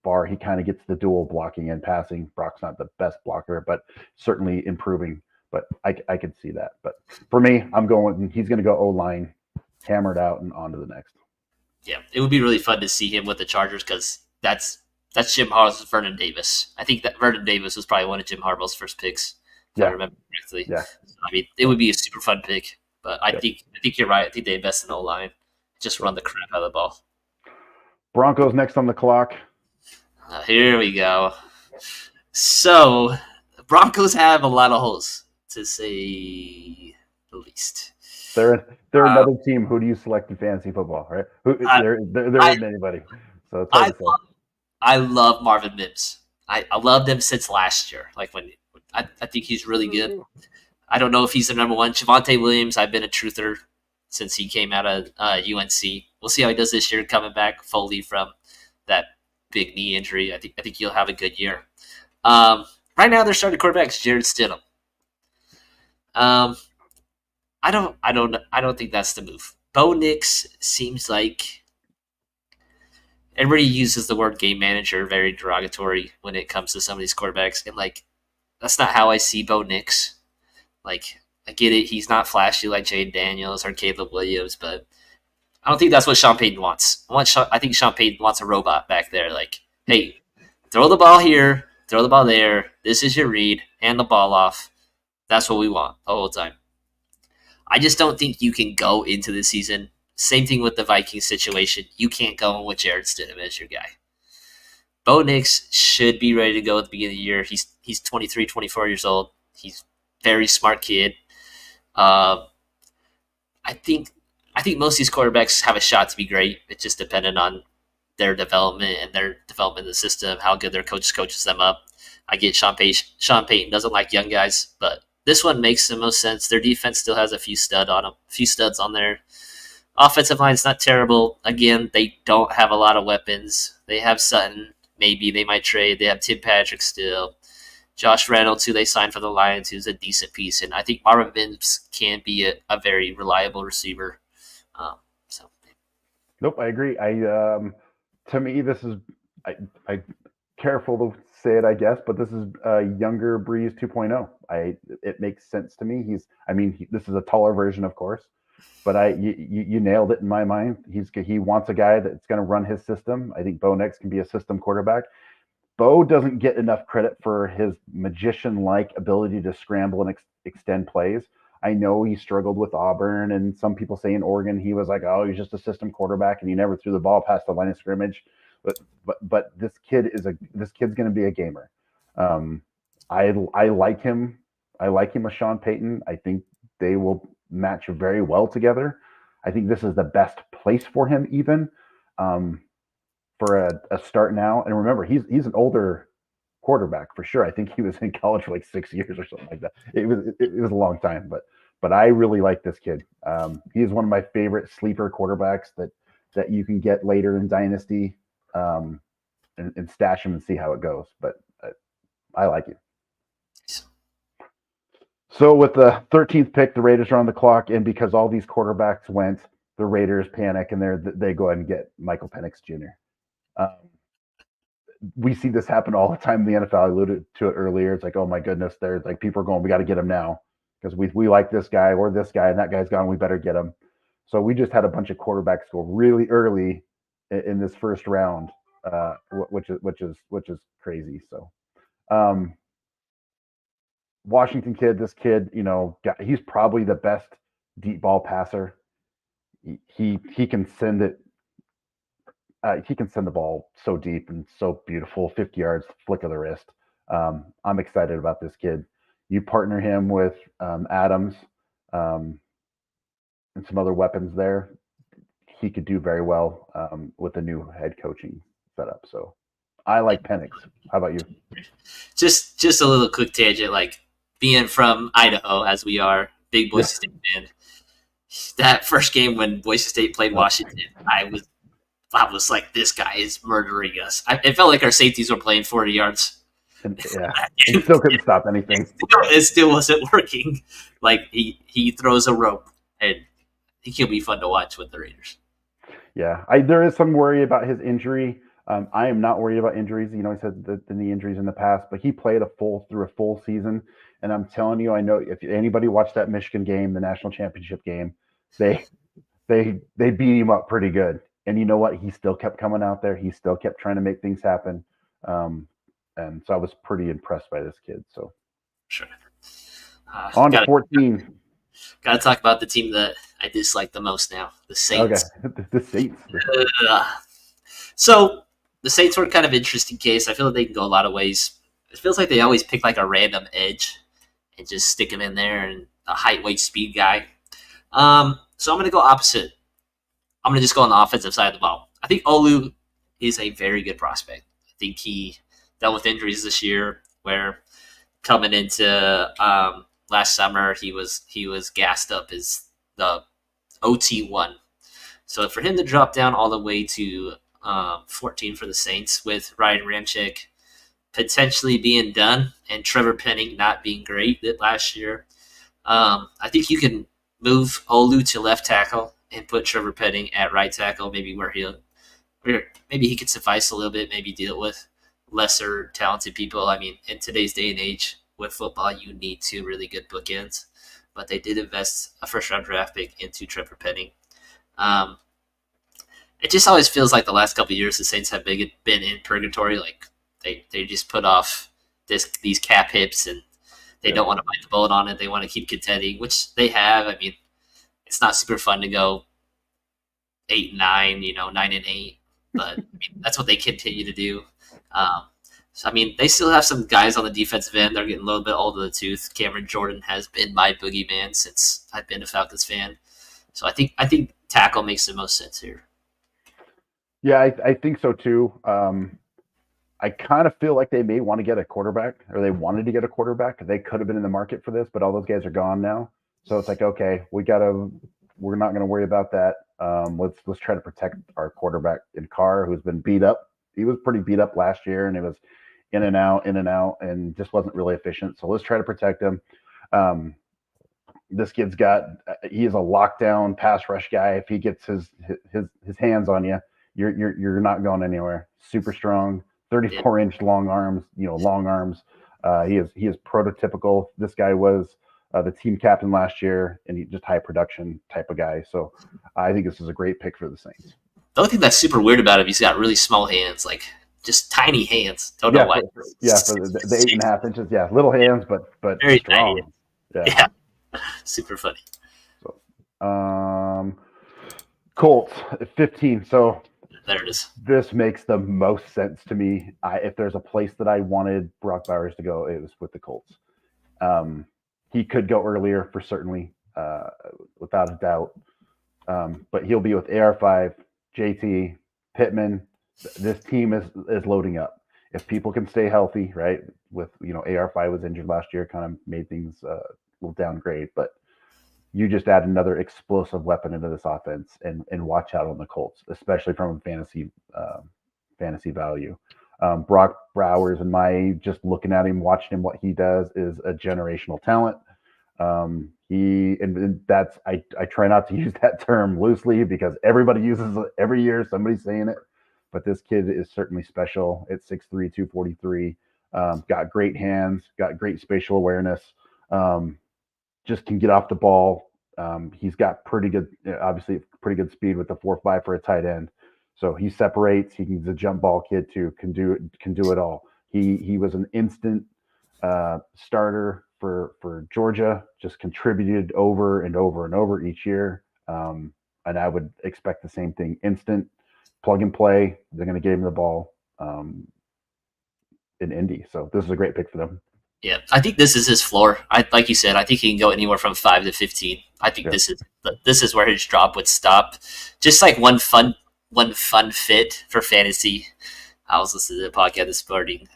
Speaker 1: far, he kind of gets the dual blocking and passing. Brock's not the best blocker, but certainly improving. But I could see that. But for me, he's going to go O-line, hammered out, and on to the next.
Speaker 2: Yeah, it would be really fun to see him with the Chargers because that's Jim Harbaugh's Vernon Davis. I think that Vernon Davis was probably one of Jim Harbaugh's first picks, if I remember correctly.
Speaker 1: Yeah.
Speaker 2: I mean, it would be a super fun pick. But I think you're right. I think they invest in O-line. Just run the crap out of the ball.
Speaker 1: Broncos next on the clock.
Speaker 2: Here we go. So, Broncos have a lot of holes, to say the least.
Speaker 1: They're another team. Who do you select in fantasy football, right? There isn't anybody. So it's hard to say.
Speaker 2: I love Marvin Mims. I loved him since last year. Like when I think he's really good. I don't know if he's the number one. Javonte Williams, I've been a truther since he came out of UNC. We'll see how he does this year, coming back fully from that big knee injury. I think he'll have a good year. Right now, they're starting quarterbacks Jarrett Stidham. I don't think that's the move. Bo Nix seems like everybody uses the word game manager very derogatory when it comes to some of these quarterbacks, and like that's not how I see Bo Nix. Like I get it, he's not flashy like Jay Daniels or Caleb Williams, but I don't think that's what Sean Payton wants. I think Sean Payton wants a robot back there. Like, hey, throw the ball here, throw the ball there. This is your read. Hand the ball off. That's what we want the whole time. I just don't think you can go into the season. Same thing with the Vikings situation. You can't go in with Jarrett Stidham as your guy. Bo Nix should be ready to go at the beginning of the year. He's 23, 24 years old. He's a very smart kid. I think most of these quarterbacks have a shot to be great. It's just dependent on their development and their development in the system, how good their coach coaches them up. I get Sean Payton doesn't like young guys, but this one makes the most sense. Their defense still has a few studs on there. Offensive line's not terrible. Again, they don't have a lot of weapons. They have Sutton. Maybe they might trade. They have Tim Patrick still. Josh Reynolds, who they signed for the Lions, who's a decent piece. And I think Marvin Mims can be a very reliable receiver.
Speaker 1: Nope, I agree. To me, this is I careful to say it, I guess, but this is a younger Breeze 2.0. It makes sense to me. This is a taller version, of course, but you nailed it in my mind. He wants a guy that's going to run his system. I think Bo Nix can be a system quarterback. Bo doesn't get enough credit for his magician-like ability to scramble and extend plays. I know he struggled with Auburn, and some people say in Oregon he was like, oh, he's just a system quarterback, and he never threw the ball past the line of scrimmage. But this kid's going to be a gamer. I like him. I like him with Sean Payton. I think they will match very well together. I think this is the best place for him, even for a start now. And remember, he's an older quarterback for sure. I think he was in college for like 6 years or something like that. It was a long time, but I really like this kid. He is one of my favorite sleeper quarterbacks that you can get later in Dynasty. And stash him and see how it goes. But I like it. So with the 13th pick, the Raiders are on the clock, and because all these quarterbacks went, the Raiders panic and they go ahead and get Michael Penix Jr. We see this happen all the time in the NFL. I alluded to it earlier. It's like, oh my goodness, there's like people are going, we got to get him now because we like this guy or this guy, and that guy's gone. We better get him. So we just had a bunch of quarterbacks go really early in this first round, which is crazy. So, Washington kid, this kid, he's probably the best deep ball passer. He can send it. He can send the ball so deep and so beautiful, 50 yards, flick of the wrist. I'm excited about this kid. You partner him with Adams and some other weapons there. He could do very well with the new head coaching setup. So I like Penix. How about you?
Speaker 2: Just a little quick tangent, like being from Idaho as we are, big Boise State fan. That first game when Boise State played Washington, I was like, this guy is murdering us. It felt like our safeties were playing 40 yards.
Speaker 1: Yeah, he still couldn't stop anything.
Speaker 2: It still wasn't working. Like he throws a rope, and I think he'll be fun to watch with the Raiders.
Speaker 1: Yeah, there is some worry about his injury. I am not worried about injuries. You know, he said the knee injuries in the past, but he played through a full season. And I'm telling you, I know if anybody watched that Michigan game, the national championship game, they they beat him up pretty good. And you know what? He still kept coming out there. He still kept trying to make things happen. And so I was pretty impressed by this kid. So
Speaker 2: Sure.
Speaker 1: on to 14.
Speaker 2: Got to talk about the team that I dislike the most now, the Saints.
Speaker 1: Okay, the Saints.
Speaker 2: So the Saints were kind of an interesting case. I feel like they can go a lot of ways. It feels like they always pick like a random edge and just stick him in there, and a height, weight, speed guy. So I'm going to go opposite. I'm going to just go on the offensive side of the ball. I think Olu is a very good prospect. I think he dealt with injuries this year, where coming into last summer he was gassed up as the OT1. So for him to drop down all the way to 14 for the Saints with Ryan Ramczyk potentially being done and Trevor Penning not being great last year, I think you can move Olu to left tackle and put Trevor Penning at right tackle, maybe where maybe he could suffice a little bit, maybe deal with lesser talented people. I mean, in today's day and age with football, you need two really good bookends, but they did invest a first-round draft pick into Trevor Penning. It just always feels like the last couple of years the Saints have been in purgatory. Like they just put off these cap hits, and they don't want to bite the bullet on it. They want to keep contending, which they have. I mean, it's not super fun to go 8-9, 9-8, but I mean, that's what they continue to do. So I mean, they still have some guys on the defensive end. They're getting a little bit old in the tooth. Cameron Jordan has been my boogeyman since I've been a Falcons fan. So I think tackle makes the most sense here.
Speaker 1: Yeah, I think so too. I kind of feel like they may want to get a quarterback, or they wanted to get a quarterback. They could have been in the market for this, but all those guys are gone now. So it's like, okay, we're not going to worry about that. Let's try to protect our quarterback in Carr, who's been beat up. He was pretty beat up last year, and it was in and out, and just wasn't really efficient. So let's try to protect him. This kid's he is a lockdown pass rush guy. If he gets his hands on you, you're not going anywhere. Super strong, 34-inch long arms. Long arms. He is prototypical. This guy was the team captain last year, and he just high production type of guy. So I think this is a great pick for the Saints.
Speaker 2: The only thing that's super weird about him, he's got really small hands, like just tiny hands. Don't know why.
Speaker 1: For the 8.5 inches. Yeah, little hands, but
Speaker 2: very
Speaker 1: strong.
Speaker 2: Yeah. Super funny.
Speaker 1: So, Colts at 15. So
Speaker 2: there it is.
Speaker 1: This makes the most sense to me. If there's a place that I wanted Brock Bowers to go, it was with the Colts. He could go earlier for certainly, without a doubt. But he'll be with AR5, JT, Pittman. This team is loading up. If people can stay healthy, right? With AR5 was injured last year, kind of made things a little downgrade. But you just add another explosive weapon into this offense, and watch out on the Colts, especially from a fantasy value. Brock Bowers, and just looking at him, watching him, what he does is a generational talent. I try not to use that term loosely because everybody uses it every year. Somebody's saying it, but this kid is certainly special. It's 6'3", 243. Got great hands, got great spatial awareness. Just can get off the ball. He's got pretty good speed with the 4.5 for a tight end. So he separates. He's a jump ball kid too. Can do it all. He was an instant starter for Georgia. Just contributed over and over and over each year. And I would expect the same thing. Instant plug and play. They're going to give him the ball in Indy. So this is a great pick for them.
Speaker 2: Yeah, I think this is his floor. Like you said, I think he can go anywhere from 5 to 15. I think this is where his drop would stop. Just like one fun fit for fantasy. I was listening to the podcast this morning.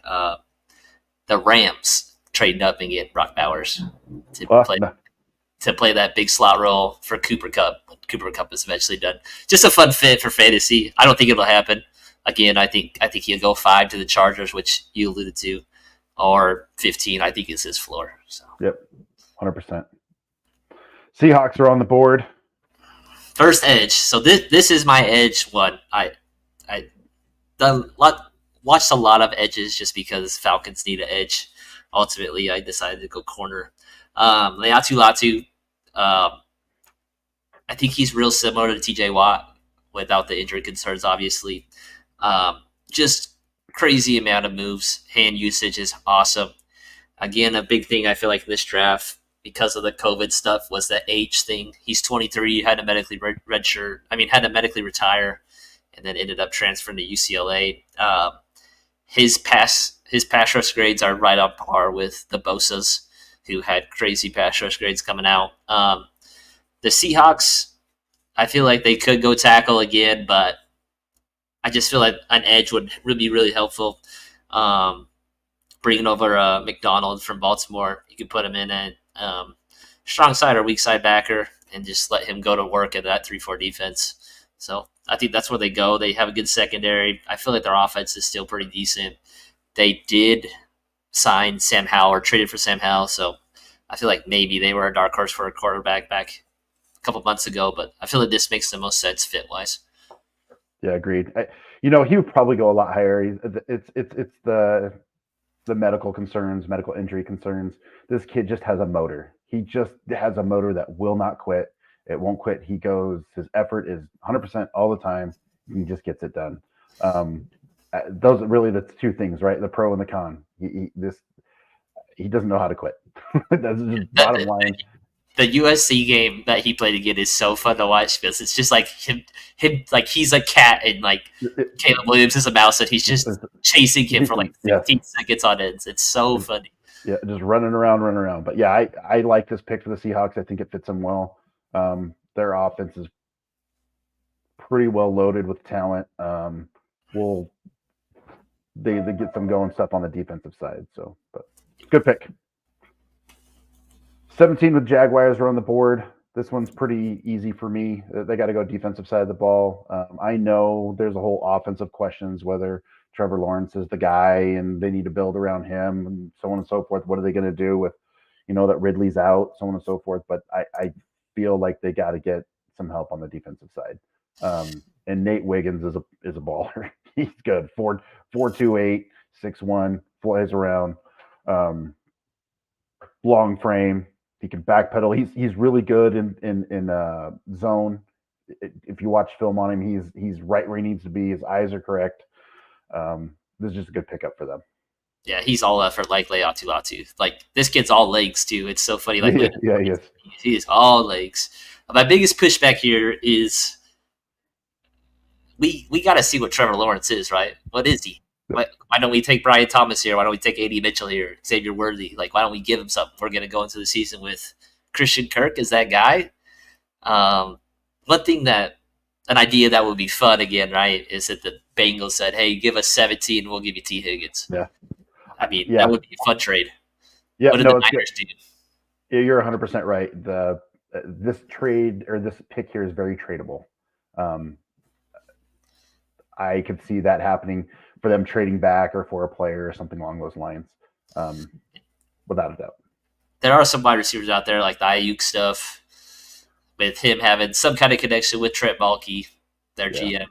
Speaker 2: The Rams trading up and get Brock Bowers to play that big slot role for Cooper Kupp. Cooper Kupp is eventually done. Just a fun fit for fantasy. I don't think it'll happen. Again, I think he'll go 5 to the Chargers, which you alluded to, or 15. I think is his floor. So.
Speaker 1: Yep, 100%. Seahawks are on the board.
Speaker 2: First edge. So this is my edge one. The watched a lot of edges just because Falcons need an edge. Ultimately, I decided to go corner. Leatu Latu, I think he's real similar to TJ Watt without the injury concerns, obviously. Just crazy amount of moves. Hand usage is awesome. Again, a big thing I feel like in this draft because of the COVID stuff was the age thing. He's 23, had to medically had to medically retire, and then ended up transferring to UCLA. His pass rush grades are right on par with the Bosa's, who had crazy pass rush grades coming out. The Seahawks, I feel like they could go tackle again, but I just feel like an edge would be really helpful. Bringing over McDonald from Baltimore, you could put him in at strong side or weak side backer and just let him go to work at that 3-4 defense. So I think that's where they go. They have a good secondary. I feel like their offense is still pretty decent. They did sign Sam Howell or traded for Sam Howell, so I feel like maybe they were a dark horse for a quarterback back a couple months ago, but I feel like this makes the most sense fit-wise.
Speaker 1: Yeah, agreed. He would probably go a lot higher. It's the medical concerns, medical injury concerns. This kid just has a motor. He just has a motor that will not quit. It won't quit. His effort is 100% all the time. He just gets it done. Those are really the two things, right? The pro and the con. He doesn't know how to quit. That's just bottom line.
Speaker 2: The USC game that he played again is so fun to watch because it's just like him like he's a cat and like Caleb Williams is a mouse and he's just chasing him for like 15 seconds on ends. It's so funny.
Speaker 1: Yeah, just running around. But yeah, I like this pick for the Seahawks. I think it fits them well. Their offense is pretty well loaded with talent. They get some going stuff on the defensive side. So, but good pick. 17 with Jaguars are on the board. This one's pretty easy for me. They got to go defensive side of the ball. I know there's a whole offensive questions whether Trevor Lawrence is the guy and they need to build around him and so on and so forth. What are they going to do with, that Ridley's out, so on and so forth. But I feel like they got to get some help on the defensive side. And Nate Wiggins is a baller. He's good. 4'2", 6'1", flies around. Long frame. He can backpedal. He's really good in zone. If you watch film on him, he's right where he needs to be. His eyes are correct. This is just a good pickup for them.
Speaker 2: Yeah, he's all effort like Leatu Latu. Like this kid's all legs too. It's so funny. Like
Speaker 1: yeah, he is.
Speaker 2: He is all legs. My biggest pushback here is we got to see what Trevor Lawrence is, right? What is he? Why don't we take Brian Thomas here? Why don't we take A.D. Mitchell here? Xavier Worthy? Like, why don't we give him something? We're going to go into the season with Christian Kirk as that guy. One thing an idea that would be fun again, right, is that the Bengals said, hey, give us 17, we'll give you T. Higgins.
Speaker 1: Yeah.
Speaker 2: I mean, that would be a fun trade.
Speaker 1: Yeah,
Speaker 2: what did the Niners do?
Speaker 1: Yeah, you're 100% right. This trade or this pick here is very tradable. I could see that happening for them trading back or for a player or something along those lines, without a doubt.
Speaker 2: There are some wide receivers out there like the Ayuk stuff with him having some kind of connection with Trent Baalke, their GM.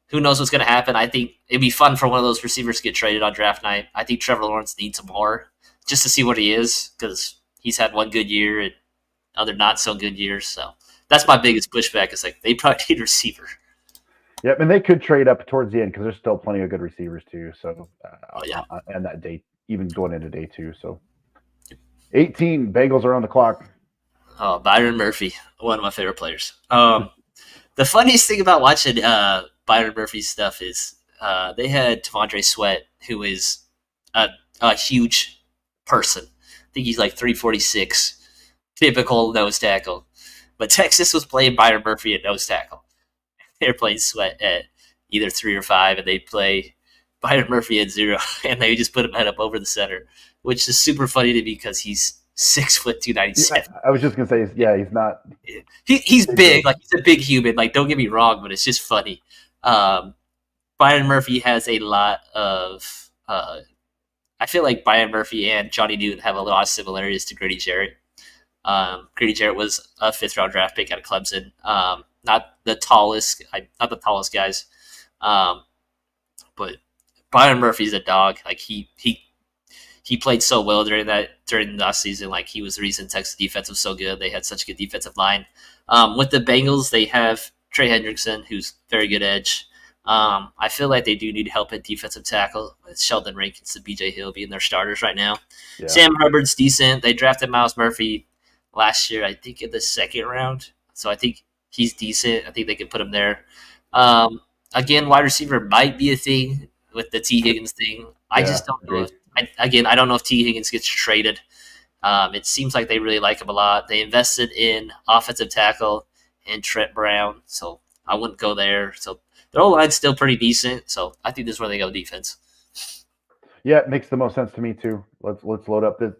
Speaker 2: Who knows what's going to happen? I think it'd be fun for one of those receivers to get traded on draft night. I think Trevor Lawrence needs more just to see what he is because he's had one good year and other not so good years. So that's my biggest pushback is like they probably need a receiver.
Speaker 1: Yep, and they could trade up towards the end because there's still plenty of good receivers too. So, and that day, even going into day 2. So, 18 Bengals are on the clock.
Speaker 2: Oh, Byron Murphy, one of my favorite players. The funniest thing about watching Byron Murphy's stuff is they had T'Vondre Sweat, who is a huge person. I think he's like 346, typical nose tackle. But Texas was playing Byron Murphy at nose tackle. They're playing Sweat at either 3 or 5, and they play Byron Murphy at 0, and they just put him head up over the center, which is super funny to me because he's 6'2", 297.
Speaker 1: I was just gonna say, he's not.
Speaker 2: He's big, like he's a big human. Like, don't get me wrong, but it's just funny. Byron Murphy has a lot of. I feel like Byron Murphy and Johnny Newton have a lot of similarities to Grady Jarrett. Grady Jarrett was a 5th round draft pick out of Clemson. Not the tallest guys. Um, but Byron Murphy's a dog. Like he played so well during last season. Like he was the reason Texas defense was so good. They had such a good defensive line. With the Bengals, they have Trey Hendrickson, who's very good edge. I feel like they do need help at defensive tackle with Sheldon Rankins and BJ Hill being their starters right now. Yeah. Sam Hubbard's decent. They drafted Miles Murphy last year, I think, in the second round. So I think he's decent. I think they can put him there. Again, wide receiver might be a thing with the T. Higgins thing. I just don't know. I don't know if T. Higgins gets traded. It seems like they really like him a lot. They invested in offensive tackle and Trent Brown, so I wouldn't go there. So their O-line's still pretty decent, so I think this is where they go defense.
Speaker 1: Yeah, it makes the most sense to me too. Let's load up this.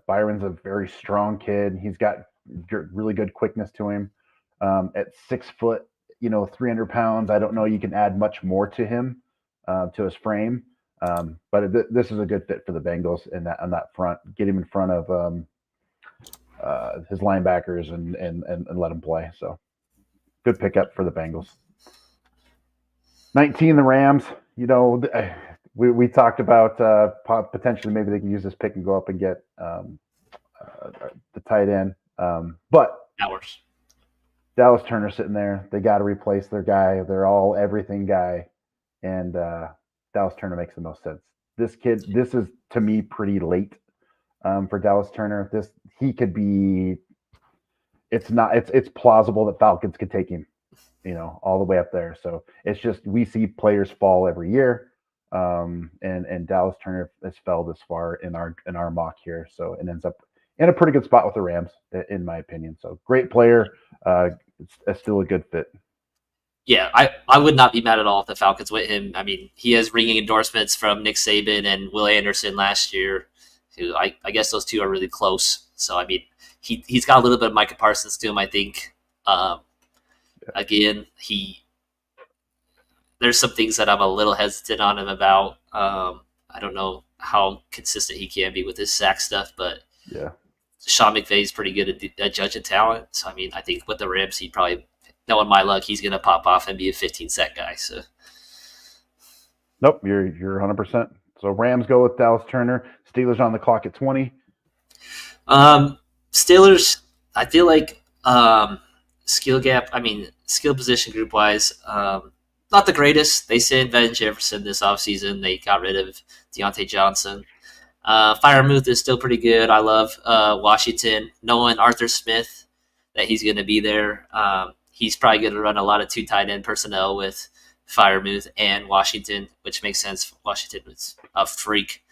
Speaker 1: Byron's a very strong kid. He's got really good quickness to him. At 6 foot, 300 pounds, I don't know you can add much more to him, to his frame. But this is a good fit for the Bengals on that front. Get him in front of his linebackers and let him play. So good pickup for the Bengals. 19, the Rams. We talked about potentially maybe they can use this pick and go up and get the tight end. But Dallas Turner sitting there. They got to replace their guy. They're all everything guy, and Dallas Turner makes the most sense. This is to me pretty late for Dallas Turner. He could be. It's plausible that Falcons could take him, all the way up there. So it's just we see players fall every year, and Dallas Turner has fell this far in our mock here. So it ends up in a pretty good spot with the Rams, in my opinion. So great player. It's still a good fit.
Speaker 2: Yeah, I would not be mad at all if the Falcons went him. I mean, he has ringing endorsements from Nick Saban and Will Anderson last year. Who I guess those two are really close. So, I mean, he's got a little bit of Micah Parsons to him, I think. Again, there's some things that I'm a little hesitant on him about. I don't know how consistent he can be with his sack stuff, but
Speaker 1: yeah,
Speaker 2: Sean McVay's pretty good at judging talent. So, I mean, I think with the Rams, he'd probably, knowing my luck, he's going to pop off and be a 15-sack guy. So,
Speaker 1: nope, you're 100%. So Rams go with Dallas Turner. Steelers on the clock at 20.
Speaker 2: Steelers, I feel like skill position group wise, not the greatest. They signed Van Jefferson this offseason. They got rid of Deontay Johnson. Freiermuth is still pretty good. I love Washington. Knowing Arthur Smith, that he's going to be there. He's probably going to run a lot of two tight end personnel with Freiermuth and Washington, which makes sense. Washington is a freak.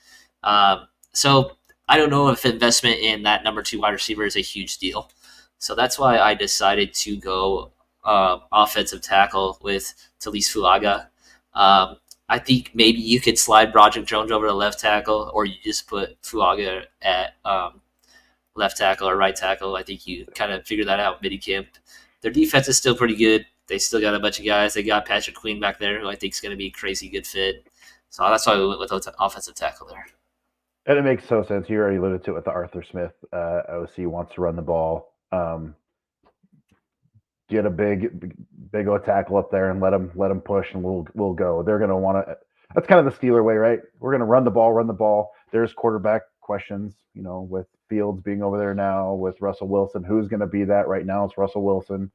Speaker 2: So I don't know if investment in that number 2 wide receiver is a huge deal. So that's why I decided to go offensive tackle with Talise Fuaga. I think maybe you could slide Broderick Jones over to left tackle, or you just put Fuaga at left tackle or right tackle. I think you kind of figure that out mid-camp. Their defense is still pretty good. They still got a bunch of guys. They got Patrick Queen back there, who I think is going to be a crazy good fit. So that's why we went with offensive tackle there.
Speaker 1: And it makes so sense. You already alluded to it with the Arthur Smith OC wants to run the ball. Get a big old tackle up there and let them push, and we'll go. They're going to want to. That's kind of the Steeler way, right? We're going to run the ball. There's quarterback questions, with Fields being over there now, with Russell Wilson. Who's going to be that? Right now it's Russell Wilson.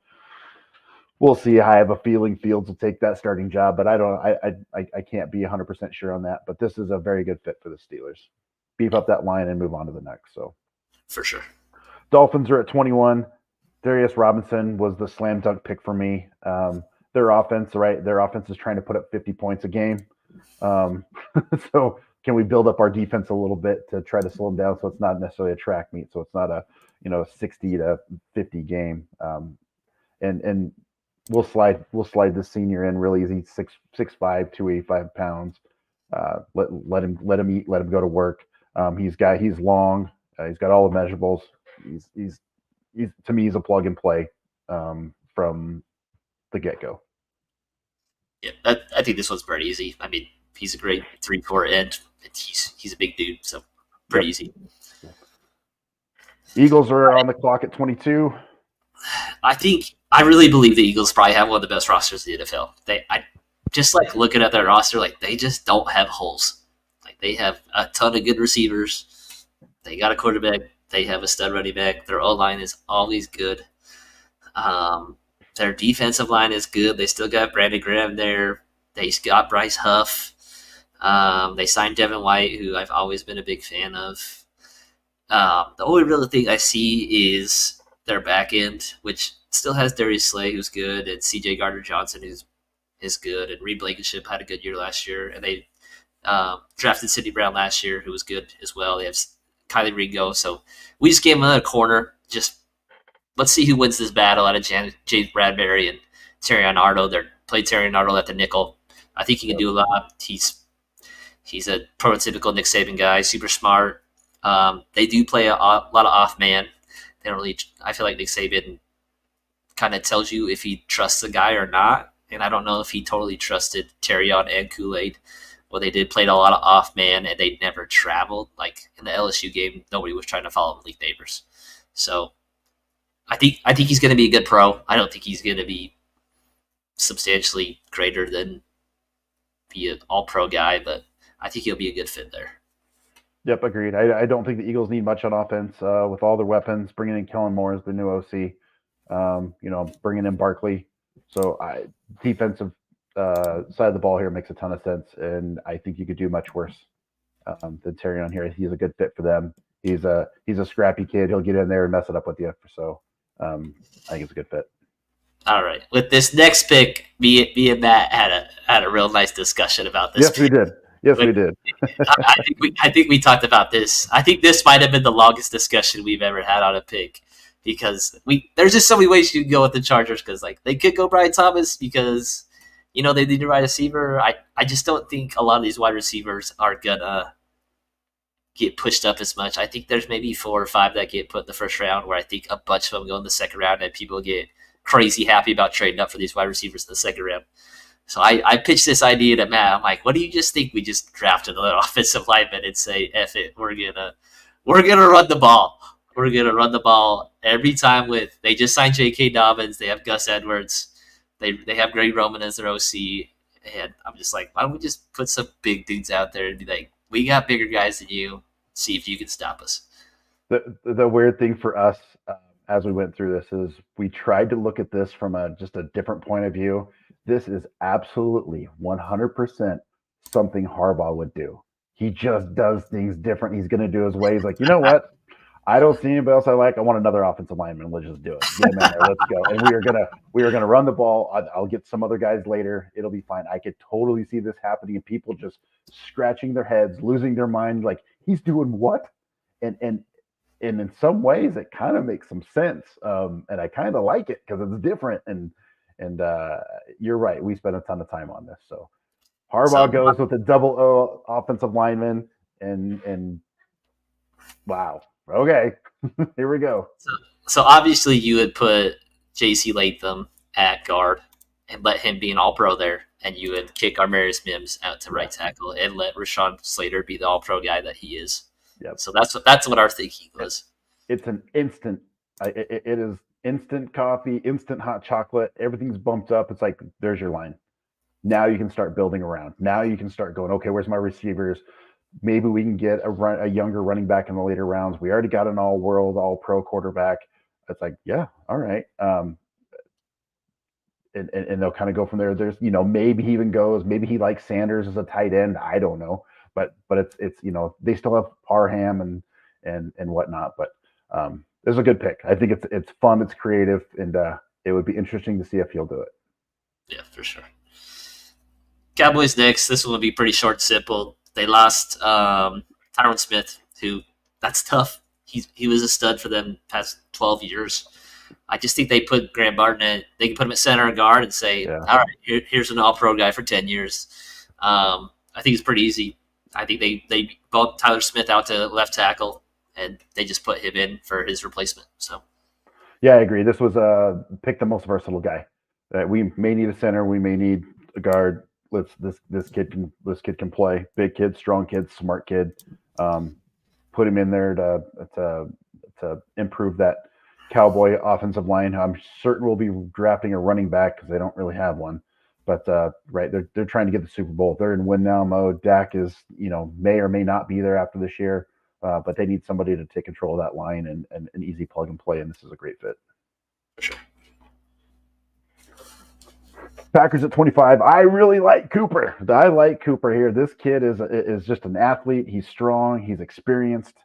Speaker 1: We'll see. I have a feeling Fields will take that starting job, but I can't be 100% sure on that. But this is a very good fit for the Steelers. Beef up that line and move on to the next. So
Speaker 2: for sure.
Speaker 1: Dolphins are at 21. Darius Robinson was the slam dunk pick for me. Their offense, right? Their offense is trying to put up 50 points a game. So can we build up our defense a little bit to try to slow them down so it's not necessarily a track meet, so it's not a 60 to 50 game. And we'll slide the senior in real easy, 6'5", 285 pounds. Let him eat, let him go to work. He's long. He's got all the measurables. He's to me, he's a plug and play from the get go.
Speaker 2: Yeah, I think this one's pretty easy. I mean, he's a great 3-4 end. He's a big dude, so pretty easy.
Speaker 1: Eagles are on the clock at 22.
Speaker 2: I really believe the Eagles probably have one of the best rosters in the NFL. just like looking at their roster, like they just don't have holes. Like they have a ton of good receivers. They got a quarterback. They have a stud running back. Their O line is always good. Their defensive line is good. They still got Brandon Graham there. They got Bryce Huff. They signed Devin White, who I've always been a big fan of. The only real thing I see is their back end, which still has Darius Slay, who's good, and C.J. Gardner-Johnson, who's good, and Reed Blankenship had a good year last year, and they drafted Sidney Brown last year, who was good as well. They have Kylie Ringo, so we just gave him another corner. Just let's see who wins this battle out of James Bradbury and Terrion Arnold. They played Terrion Arnold at the nickel. I think he can do a lot. He's a prototypical Nick Saban guy, super smart. They do play a lot of off man. They don't really. I feel like Nick Saban kind of tells you if he trusts the guy or not, and I don't know if he totally trusted Terrion and Kool-Aid. Well, they did play a lot of off man, and they never traveled. Like in the LSU game, nobody was trying to follow Malik Neighbors. So I think he's going to be a good pro. I don't think he's going to be substantially greater than be an all-pro guy, but I think he'll be a good fit there.
Speaker 1: Yep, agreed. I don't think the Eagles need much on offense with all their weapons. Bringing in Kellen Moore as the new OC, bringing in Barkley. So defensive side of the ball here makes a ton of sense, and I think you could do much worse than Terrion here. He's a good fit for them. He's a scrappy kid. He'll get in there and mess it up with you. So I think it's a good fit.
Speaker 2: All right. With this next pick, me and Matt had a real nice discussion about this.
Speaker 1: Yes, we did. Yes, we did.
Speaker 2: I think we talked about this. I think this might have been the longest discussion we've ever had on a pick because there's just so many ways you can go with the Chargers because like they could go Brian Thomas because they need a wide receiver. I just don't think a lot of these wide receivers are gonna get pushed up as much. I think there's maybe 4 or 5 that get put in the first round where I think a bunch of them go in the second round and people get crazy happy about trading up for these wide receivers in the second round. So I pitched this idea to Matt. I'm like, what do you just think we just drafted an offensive lineman and say, F it, we're gonna run the ball. We're gonna run the ball every time they just signed J.K. Dobbins, they have Gus Edwards, they have Greg Roman as their OC, and I'm just like, why don't we just put some big dudes out there and be like, we got bigger guys than you, see if you can stop us.
Speaker 1: The weird thing for us as we went through this is we tried to look at this from just a different point of view. This is absolutely 100% something Harbaugh would do. He just does things different. He's going to do his way. He's like, you know what? I don't see anybody else I like. I want another offensive lineman. Let's just do it. Get him in there. Let's go. And we are gonna run the ball. I'll get some other guys later. It'll be fine. I could totally see this happening and people just scratching their heads, losing their mind. Like he's doing what? And in some ways, it kind of makes some sense. And I kind of like it because it's different. And you're right. We spent a ton of time on this. So Harbaugh goes with a double O offensive lineman and wow. Okay. Here we go.
Speaker 2: So obviously you would put J.C. Latham at guard and let him be an all-pro there. And you would kick Armarius Mims out to right tackle and let Rashawn Slater be the all-pro guy that he is.
Speaker 1: Yep.
Speaker 2: So that's what our thinking was.
Speaker 1: It's an instant. It is instant coffee, instant hot chocolate. Everything's bumped up. It's like, there's your line. Now you can start building around. Now you can start going, okay, where's my receivers? Maybe we can get a younger running back in the later rounds. We already got an all-world, all-pro quarterback. It's like, yeah, all right. And they'll kind of go from there. There's, maybe he even goes, maybe he likes Sanders as a tight end. I don't know. But it's they still have Parham and whatnot. But it's a good pick. I think it's fun, it's creative, and it would be interesting to see if he'll do it.
Speaker 2: Yeah, for sure. Cowboys next. This one will be pretty short, simple. They lost Tyron Smith, who that's tough. He was a stud for them past 12 years. I just think they put Graham Barton they can put him at center and guard and say, all right, here's an all-pro guy for 10 years. I think it's pretty easy. I think they bumped Tyler Smith out to left tackle, and they just put him in for his replacement. So,
Speaker 1: yeah, I agree. This was pick the most versatile guy. We may need a center. We may need a guard. This kid can play. Big kid, strong kid, smart kid. Put him in there to improve that Cowboy offensive line. I'm certain we'll be drafting a running back because they don't really have one. But right, they're trying to get the Super Bowl. They're in win now mode. Dak is, may or may not be there after this year, but they need somebody to take control of that line and an easy plug and play. And this is a great fit.
Speaker 2: For sure.
Speaker 1: Packers at 25. I really like Cooper. I like Cooper here. This kid is just an athlete. He's strong. He's experienced,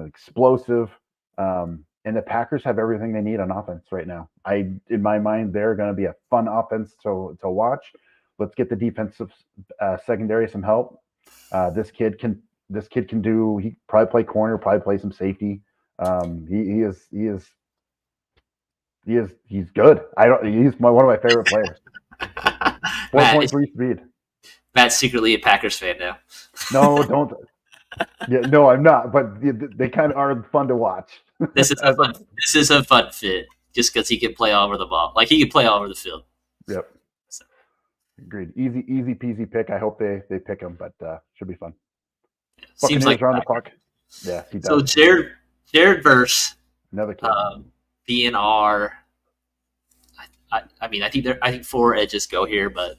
Speaker 1: explosive. And the Packers have everything they need on offense right now. In my mind, they're going to be a fun offense to watch. Let's get the defensive secondary some help. This kid can do. He probably play corner, probably play some safety. He's good. He's one of my favorite players. 4.3 speed.
Speaker 2: Matt's secretly a Packers fan now.
Speaker 1: No, don't. Yeah, no, I'm not. But they kind of are fun to watch.
Speaker 2: This is a fun fit, just because he can play all over the ball. Like, he can play all over the field.
Speaker 1: Yep. So. Agreed. Easy peasy pick. I hope they pick him, but should be fun.
Speaker 2: Yeah, seems like
Speaker 1: around the clock. Yeah, he does.
Speaker 2: So Jared Verse,
Speaker 1: another kid.
Speaker 2: being our. I think 4 edges go here, but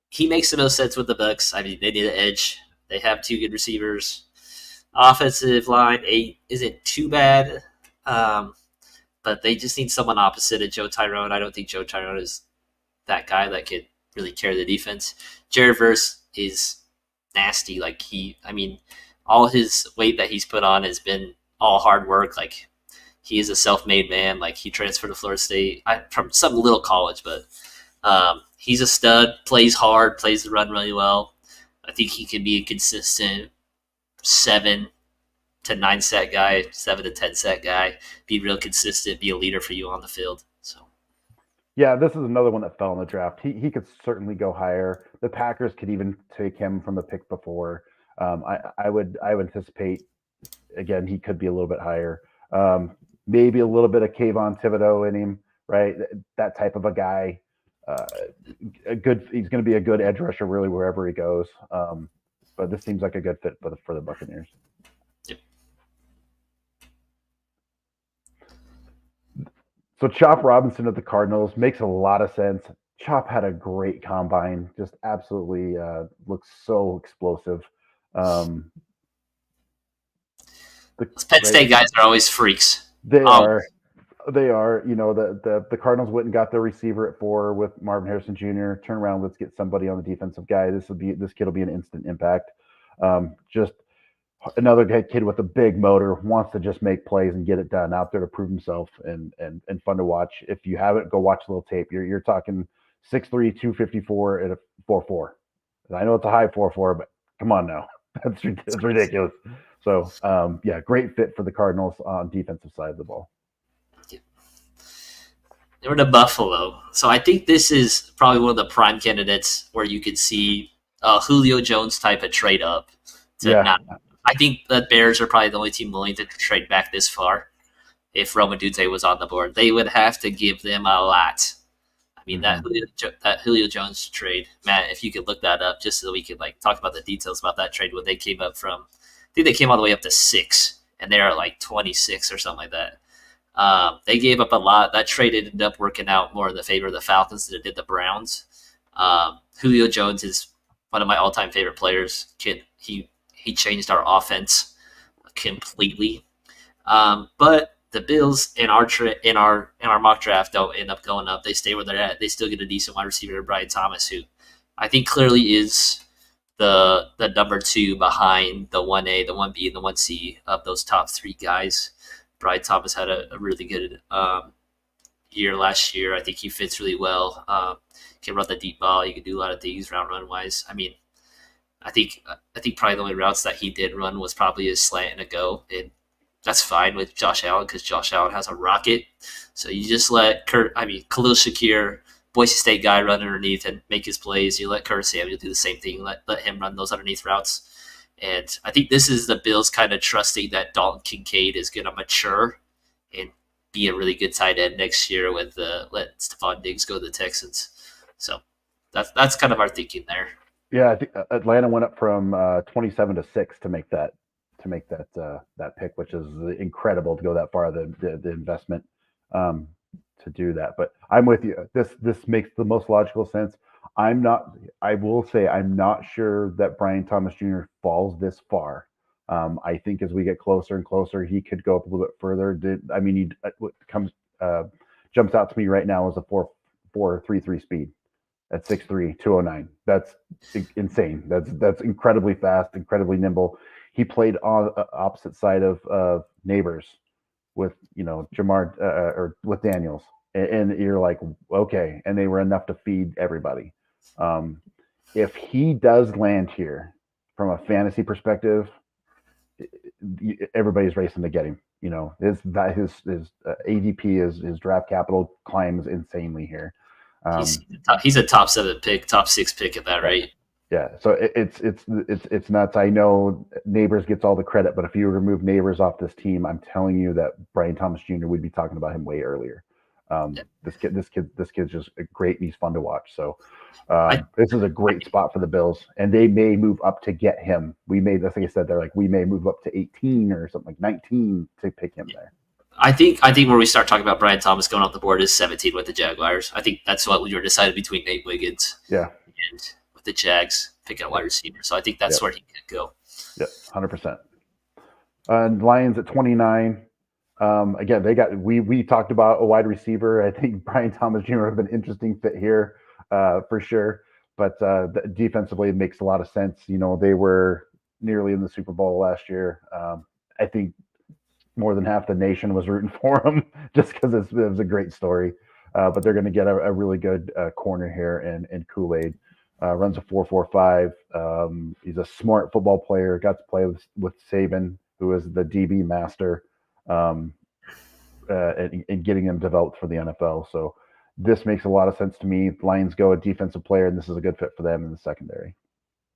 Speaker 2: he makes the most sense with the Bucs. I mean, they need an edge. They have 2 good receivers. Offensive line 8 isn't too bad, but they just need someone opposite of Joe Tyrone. I don't think Joe Tyrone is that guy that could really carry the defense. Jared Verse is nasty. Like, all his weight that he's put on has been all hard work. Like, he is a self-made man. Like, he transferred to Florida State from some little college, but he's a stud, plays hard, plays the run really well. I think he can be a consistent 7 to 9 sack guy, 7 to 10 sack guy, be real consistent, be a leader for you on the field. So,
Speaker 1: yeah, this is another one that fell in the draft. He could certainly go higher. The Packers could even take him from the pick before. I would anticipate, again, he could be a little bit higher. Maybe a little bit of Kayvon Thibodeau in him, right? That type of a guy. He's going to be a good edge rusher really wherever he goes. But this seems like a good fit for the Buccaneers.
Speaker 2: Yep.
Speaker 1: So Chop Robinson of the Cardinals makes a lot of sense. Chop had a great combine, just absolutely looks so explosive.
Speaker 2: Those Penn State guys are always freaks.
Speaker 1: They are. The Cardinals went and got their receiver at 4 with Marvin Harrison Jr. Turn around, let's get somebody on the defensive guy. This kid will be an instant impact. Just another kid with a big motor, wants to just make plays and get it done, out there to prove himself, and fun to watch. If you haven't, go watch a little tape. You're talking 6'3", 254 at a 4.4. I know it's a high 4.4, but come on now, that's ridiculous. So great fit for the Cardinals on defensive side of the ball.
Speaker 2: They were to Buffalo. So I think this is probably one of the prime candidates where you could see a Julio Jones type of trade up. I think the Bears are probably the only team willing to trade back this far. If Rome Odunze was on the board, they would have to give them a lot. I mean, that Julio Jones trade, Matt, if you could look that up just so we could talk about the details about that trade when they came up from, I think they came all the way up to 6, and they're at 26 or something like that. They gave up a lot. That trade ended up working out more in the favor of the Falcons than it did the Browns. Julio Jones is one of my all-time favorite players. He changed our offense completely. But the Bills in our mock draft don't end up going up. They stay where they're at. They still get a decent wide receiver, Brian Thomas, who I think clearly is the number 2 behind the 1A, the 1B, and the 1C of those top 3 guys. Brian Thomas had a really good year last year. I think he fits really well. Can run the deep ball. He can do a lot of things route run wise. I mean, I think probably the only routes that he did run was probably a slant and a go, and that's fine with Josh Allen because Josh Allen has a rocket. So you just let Khalil Shakir, Boise State guy, run underneath and make his plays. You let Curtis Samuel do the same thing. Let him run those underneath routes. And I think this is the Bills kind of trusting that Dalton Kincaid is going to mature and be a really good tight end next year with let Stephon Diggs go to the Texans. So that's kind of our thinking there.
Speaker 1: Yeah, I think Atlanta went up from 27 to 6 to make that pick, which is incredible to go that far. The investment to to do that. But I'm with you. This makes the most logical sense. I will say I'm not sure that Brian Thomas Jr. falls this far. I think as we get closer and closer, he could go up a little bit further. What comes jumps out to me right now is a 4.33 speed at 6'3", 209. That's insane. That's incredibly fast, incredibly nimble. He played on opposite side of Neighbors with Jamar or with Daniels, and you're like, okay, and they were enough to feed everybody. If he does land here from a fantasy perspective, everybody's racing to get him. His ADP, his draft capital climbs insanely here.
Speaker 2: He's a top 7 pick, top 6 pick at that rate.
Speaker 1: Yeah, so it's nuts. I know Neighbors gets all the credit, but if you remove Neighbors off this team, I'm telling you that Brian Thomas Jr. would be talking about him way earlier. This kid's just great, and he's fun to watch. So this is a great spot for the Bills, and they may move up to get him. That's like I said, we may move up to 18 or something like 19 to pick him there.
Speaker 2: I think where we start talking about Brian Thomas going off the board is 17 with the Jaguars. I think that's what you were decided between Nate Wiggins.
Speaker 1: Yeah.
Speaker 2: And with the Jags picking a wide receiver. So I think that's where he could go.
Speaker 1: Yep, 100%. Lions at 29. Again, we talked about a wide receiver. I think Brian Thomas Jr. would have been an interesting fit here for sure. But defensively, it makes a lot of sense. They were nearly in the Super Bowl last year. I think more than half the nation was rooting for him just because it was a great story. But they're going to get a really good corner here in Kool-Aid. Runs a 4.45. He's a smart football player. Got to play with Saban, who is the DB master, and getting him developed for the NFL. So this makes a lot of sense to me. Lions go a defensive player, and this is a good fit for them in the secondary.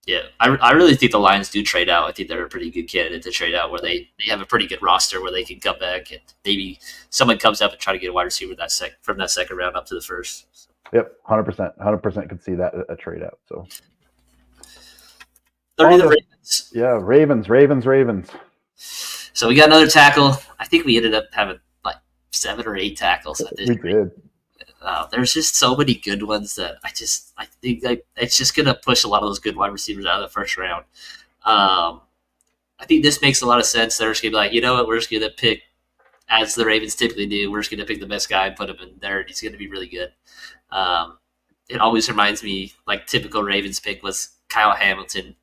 Speaker 2: Yeah, I really think the Lions do trade out. I think they're a pretty good candidate to trade out, where they have a pretty good roster where they can come back and maybe someone comes up and try to get a wide receiver from that second round up to the first. So.
Speaker 1: Yep, 100% could see that a trade out. So,
Speaker 2: the Ravens.
Speaker 1: Yeah, Ravens.
Speaker 2: So we got another tackle. I think we ended up having like 7 or 8 tackles at this.
Speaker 1: We did.
Speaker 2: There's just so many good ones that I think it's just gonna push a lot of those good wide receivers out of the first round. I think this makes a lot of sense. They're just gonna be like, you know what, we're just gonna pick, as the Ravens typically do, we're just gonna pick the best guy and put him in there, and he's gonna be really good. It always reminds me, like typical Ravens pick was Kyle Hamilton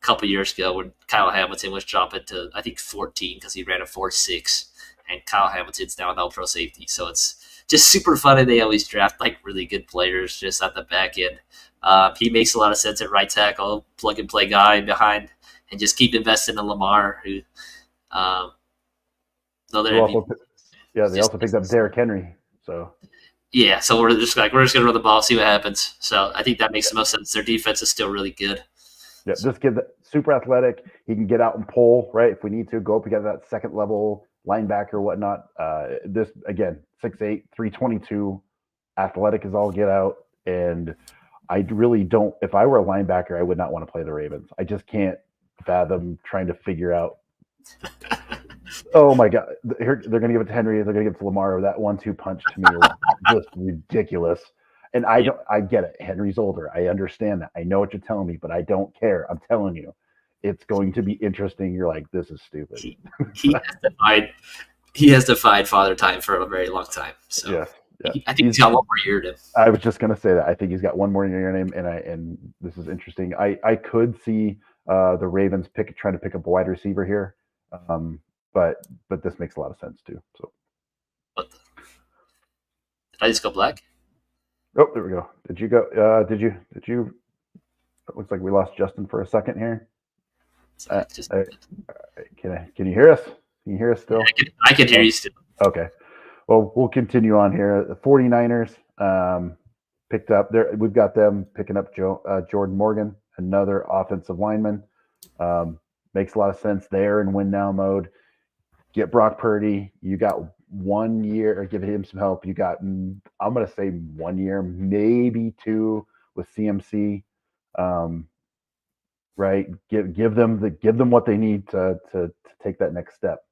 Speaker 2: a couple years ago, when Kyle Hamilton was dropping to I think 14 because he ran a 4.6, and Kyle Hamilton's now an All-Pro safety, so it's just super fun, and they always draft like really good players just at the back end. He makes a lot of sense at right tackle, plug and play guy behind, and just keep investing in Lamar. They also picked up
Speaker 1: Derrick Henry. So
Speaker 2: yeah, so we're just gonna run the ball, see what happens. So I think that makes the most sense. Their defense is still really good.
Speaker 1: Yeah, this kid super athletic. He can get out and pull, right? If we need to, go up against that second level linebacker or whatnot. This again, 6'8", 322, athletic as all get out. And I really don't. If I were a linebacker, I would not want to play the Ravens. I just can't fathom trying to figure out. Oh my God, they're going to give it to Henry. They're going to give it to Lamar. That 1-2 punch to me was just ridiculous. And I get it. Henry's older. I understand that. I know what you're telling me, but I don't care. I'm telling you, it's going to be interesting. You're like, this is stupid.
Speaker 2: He has defied Father Time for a very long time. So
Speaker 1: yeah.
Speaker 2: I think he's got one more year in him.
Speaker 1: I was just going to say that. I think he's got one more year in him, and this is interesting. I could see the Ravens trying to pick up a wide receiver here, but this makes a lot of sense too. So,
Speaker 2: did I just go black?
Speaker 1: Oh, there we go. Did you go? Did you? It looks like we lost Justin for a second here. Can you hear us? Can you hear us still?
Speaker 2: Yeah, I can hear you still.
Speaker 1: Okay. Well, we'll continue on here. The 49ers picked up there. We've got them picking up Jordan Morgan, another offensive lineman. Makes a lot of sense there in win now mode. Get Brock Purdy. You got 1 year, or give him some help. You got, I'm going to say 1 year, maybe 2 with CMC. Right. Give them what they need to take that next step.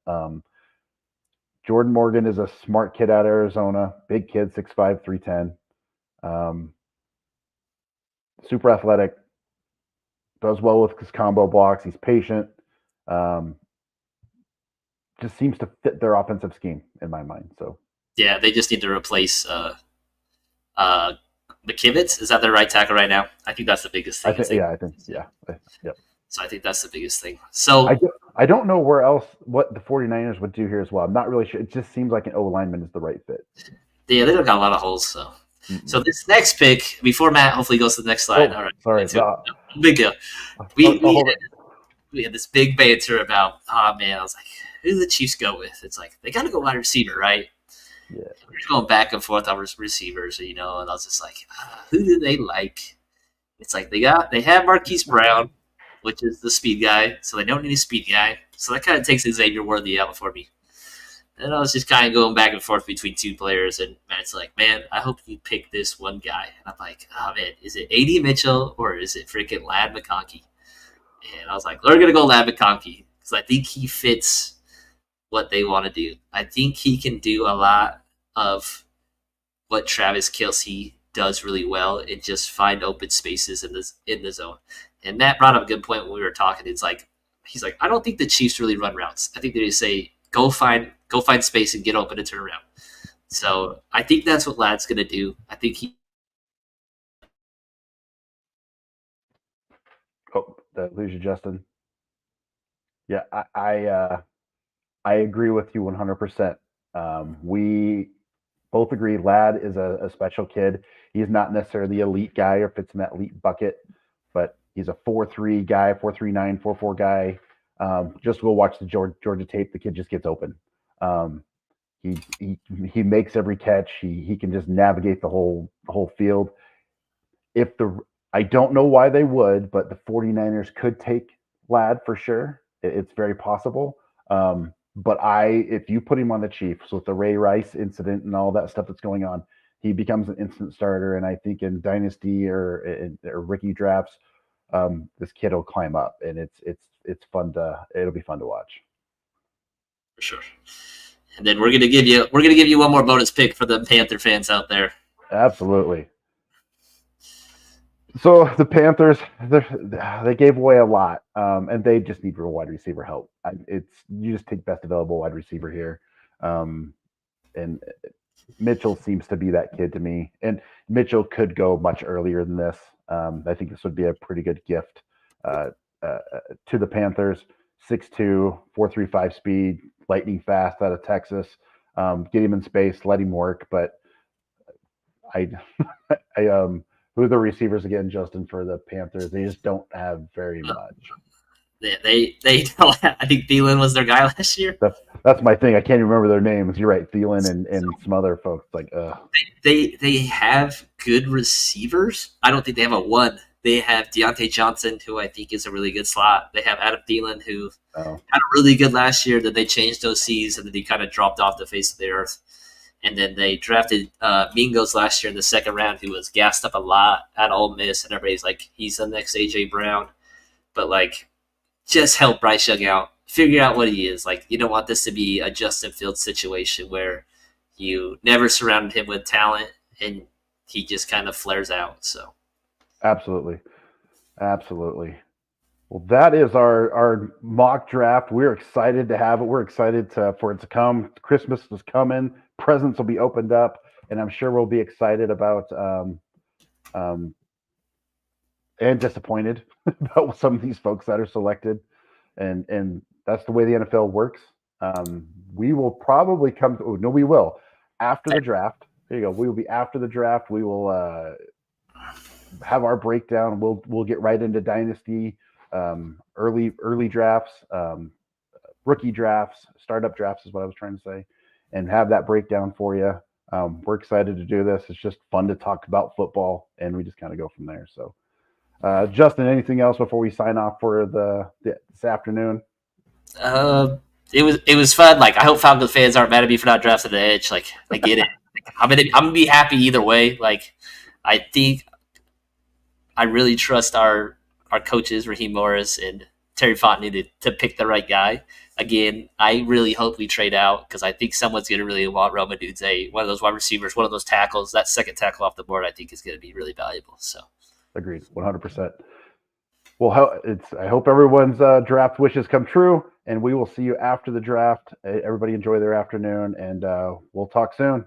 Speaker 1: Jordan Morgan is a smart kid out of Arizona, big kid, 6'5", 310. Super athletic, does well with his combo blocks. He's patient. Just seems to fit their offensive scheme in my mind. So
Speaker 2: Yeah, they just need to replace McKivitz. Is that their right tackle right now? I think that's the biggest thing.
Speaker 1: Yep.
Speaker 2: So I think that's the biggest thing. So
Speaker 1: I don't know what the 49ers would do here as well. I'm not really sure. It just seems like an O lineman is the right fit.
Speaker 2: Yeah, they don't got a lot of holes. So this next pick, before Matt hopefully goes to the next slide. All right,
Speaker 1: sorry.
Speaker 2: Big deal. We had this big banter about, oh man, I was like, who do the Chiefs go with? It's like, they got to go wide receiver, right?
Speaker 1: Yeah.
Speaker 2: We're just going back and forth on receivers, and I was just like, who do they like? It's like they have Marquise Brown, which is the speed guy, so they don't need a speed guy. So that kind of takes Xavier Worthy out for me. And I was just kind of going back and forth between two players, and Matt's like, man, I hope you pick this one guy. And I'm like, oh man, is it A.D. Mitchell or is it freaking Ladd McConkey? And I was like, we're going to go Ladd McConkey because I think he fits what they want to do. I think he can do a lot of what Travis Kelce does really well and just find open spaces in the zone. And Matt brought up a good point when we were talking. He's like, I don't think the Chiefs really run routes. I think they just say, go find space and get open and turn around. So I think that's what Ladd's going to do. I think he.
Speaker 1: Oh, that lose you, Justin. Yeah, I agree with you 100%. We both agree Ladd is a special kid. He's not necessarily the elite guy or fits in that elite bucket, but he's a 4.3 guy, 4.39, 4.4 guy. Just go watch the Georgia tape. The kid just gets open. He makes every catch. He can just navigate the whole field. I don't know why they would, but the 49ers could take Ladd for sure. It's very possible. But if you put him on the Chiefs with the Ray Rice incident and all that stuff that's going on, he becomes an instant starter. And I think in Dynasty or rookie drafts, this kid will climb up, and it's fun it'll be fun to watch.
Speaker 2: For sure. And then we're gonna give you one more bonus pick for the Panther fans out there.
Speaker 1: Absolutely. So the Panthers, they gave away a lot, and they just need real wide receiver help. You just take best available wide receiver here, and Mitchell seems to be that kid to me. And Mitchell could go much earlier than this. I think this would be a pretty good gift to the Panthers. 6'2", 4.35 speed, lightning fast out of Texas. Get him in space, let him work. But who are the receivers again, Justin, for the Panthers? They just don't have very much.
Speaker 2: They don't. I think Thielen was their guy last year.
Speaker 1: That's my thing. I can't even remember their names. You're right, Thielen and some other folks.
Speaker 2: They have good receivers. I don't think they have a one. They have Deontay Johnson, who I think is a really good slot. They have Adam Thielen, who had a really good last year. Then they changed OCs, and then he kind of dropped off the face of the earth. And then they drafted Mingos last year in the second round, who was gassed up a lot at Ole Miss, and everybody's like, he's the next A.J. Brown. But, just help Bryce Young out. Figure out what he is. You don't want this to be a Justin Fields situation where you never surrounded him with talent, and he just kind of flares out. So,
Speaker 1: Absolutely. Well, that is our mock draft. We're excited to have it. We're excited for it to come. Christmas is coming. Presents will be opened up, and I'm sure we'll be excited about and disappointed about some of these folks that are selected. And that's the way the NFL works. We will probably we will after the draft. There you go. We will be after the draft. We will have our breakdown. We'll get right into dynasty, early drafts, rookie drafts, startup drafts is what I was trying to say, and have that breakdown for you. We're excited to do this. It's just fun to talk about football, and we just kind of go from there. So, Justin, anything else before we sign off for this afternoon?
Speaker 2: It was fun. I hope Falcons fans aren't mad at me for not drafting the edge. I get it. I'm gonna be happy either way. I think I really trust our coaches, Raheem Morris and Terry Fontenot, to pick the right guy. again, I really hope we trade out because I think someone's going to really want Rome Odunze, one of those wide receivers, one of those tackles. That second tackle off the board, I think, is going to be really valuable. So,
Speaker 1: agreed, 100%. Well, I hope everyone's draft wishes come true, and we will see you after the draft. Everybody enjoy their afternoon, and we'll talk soon.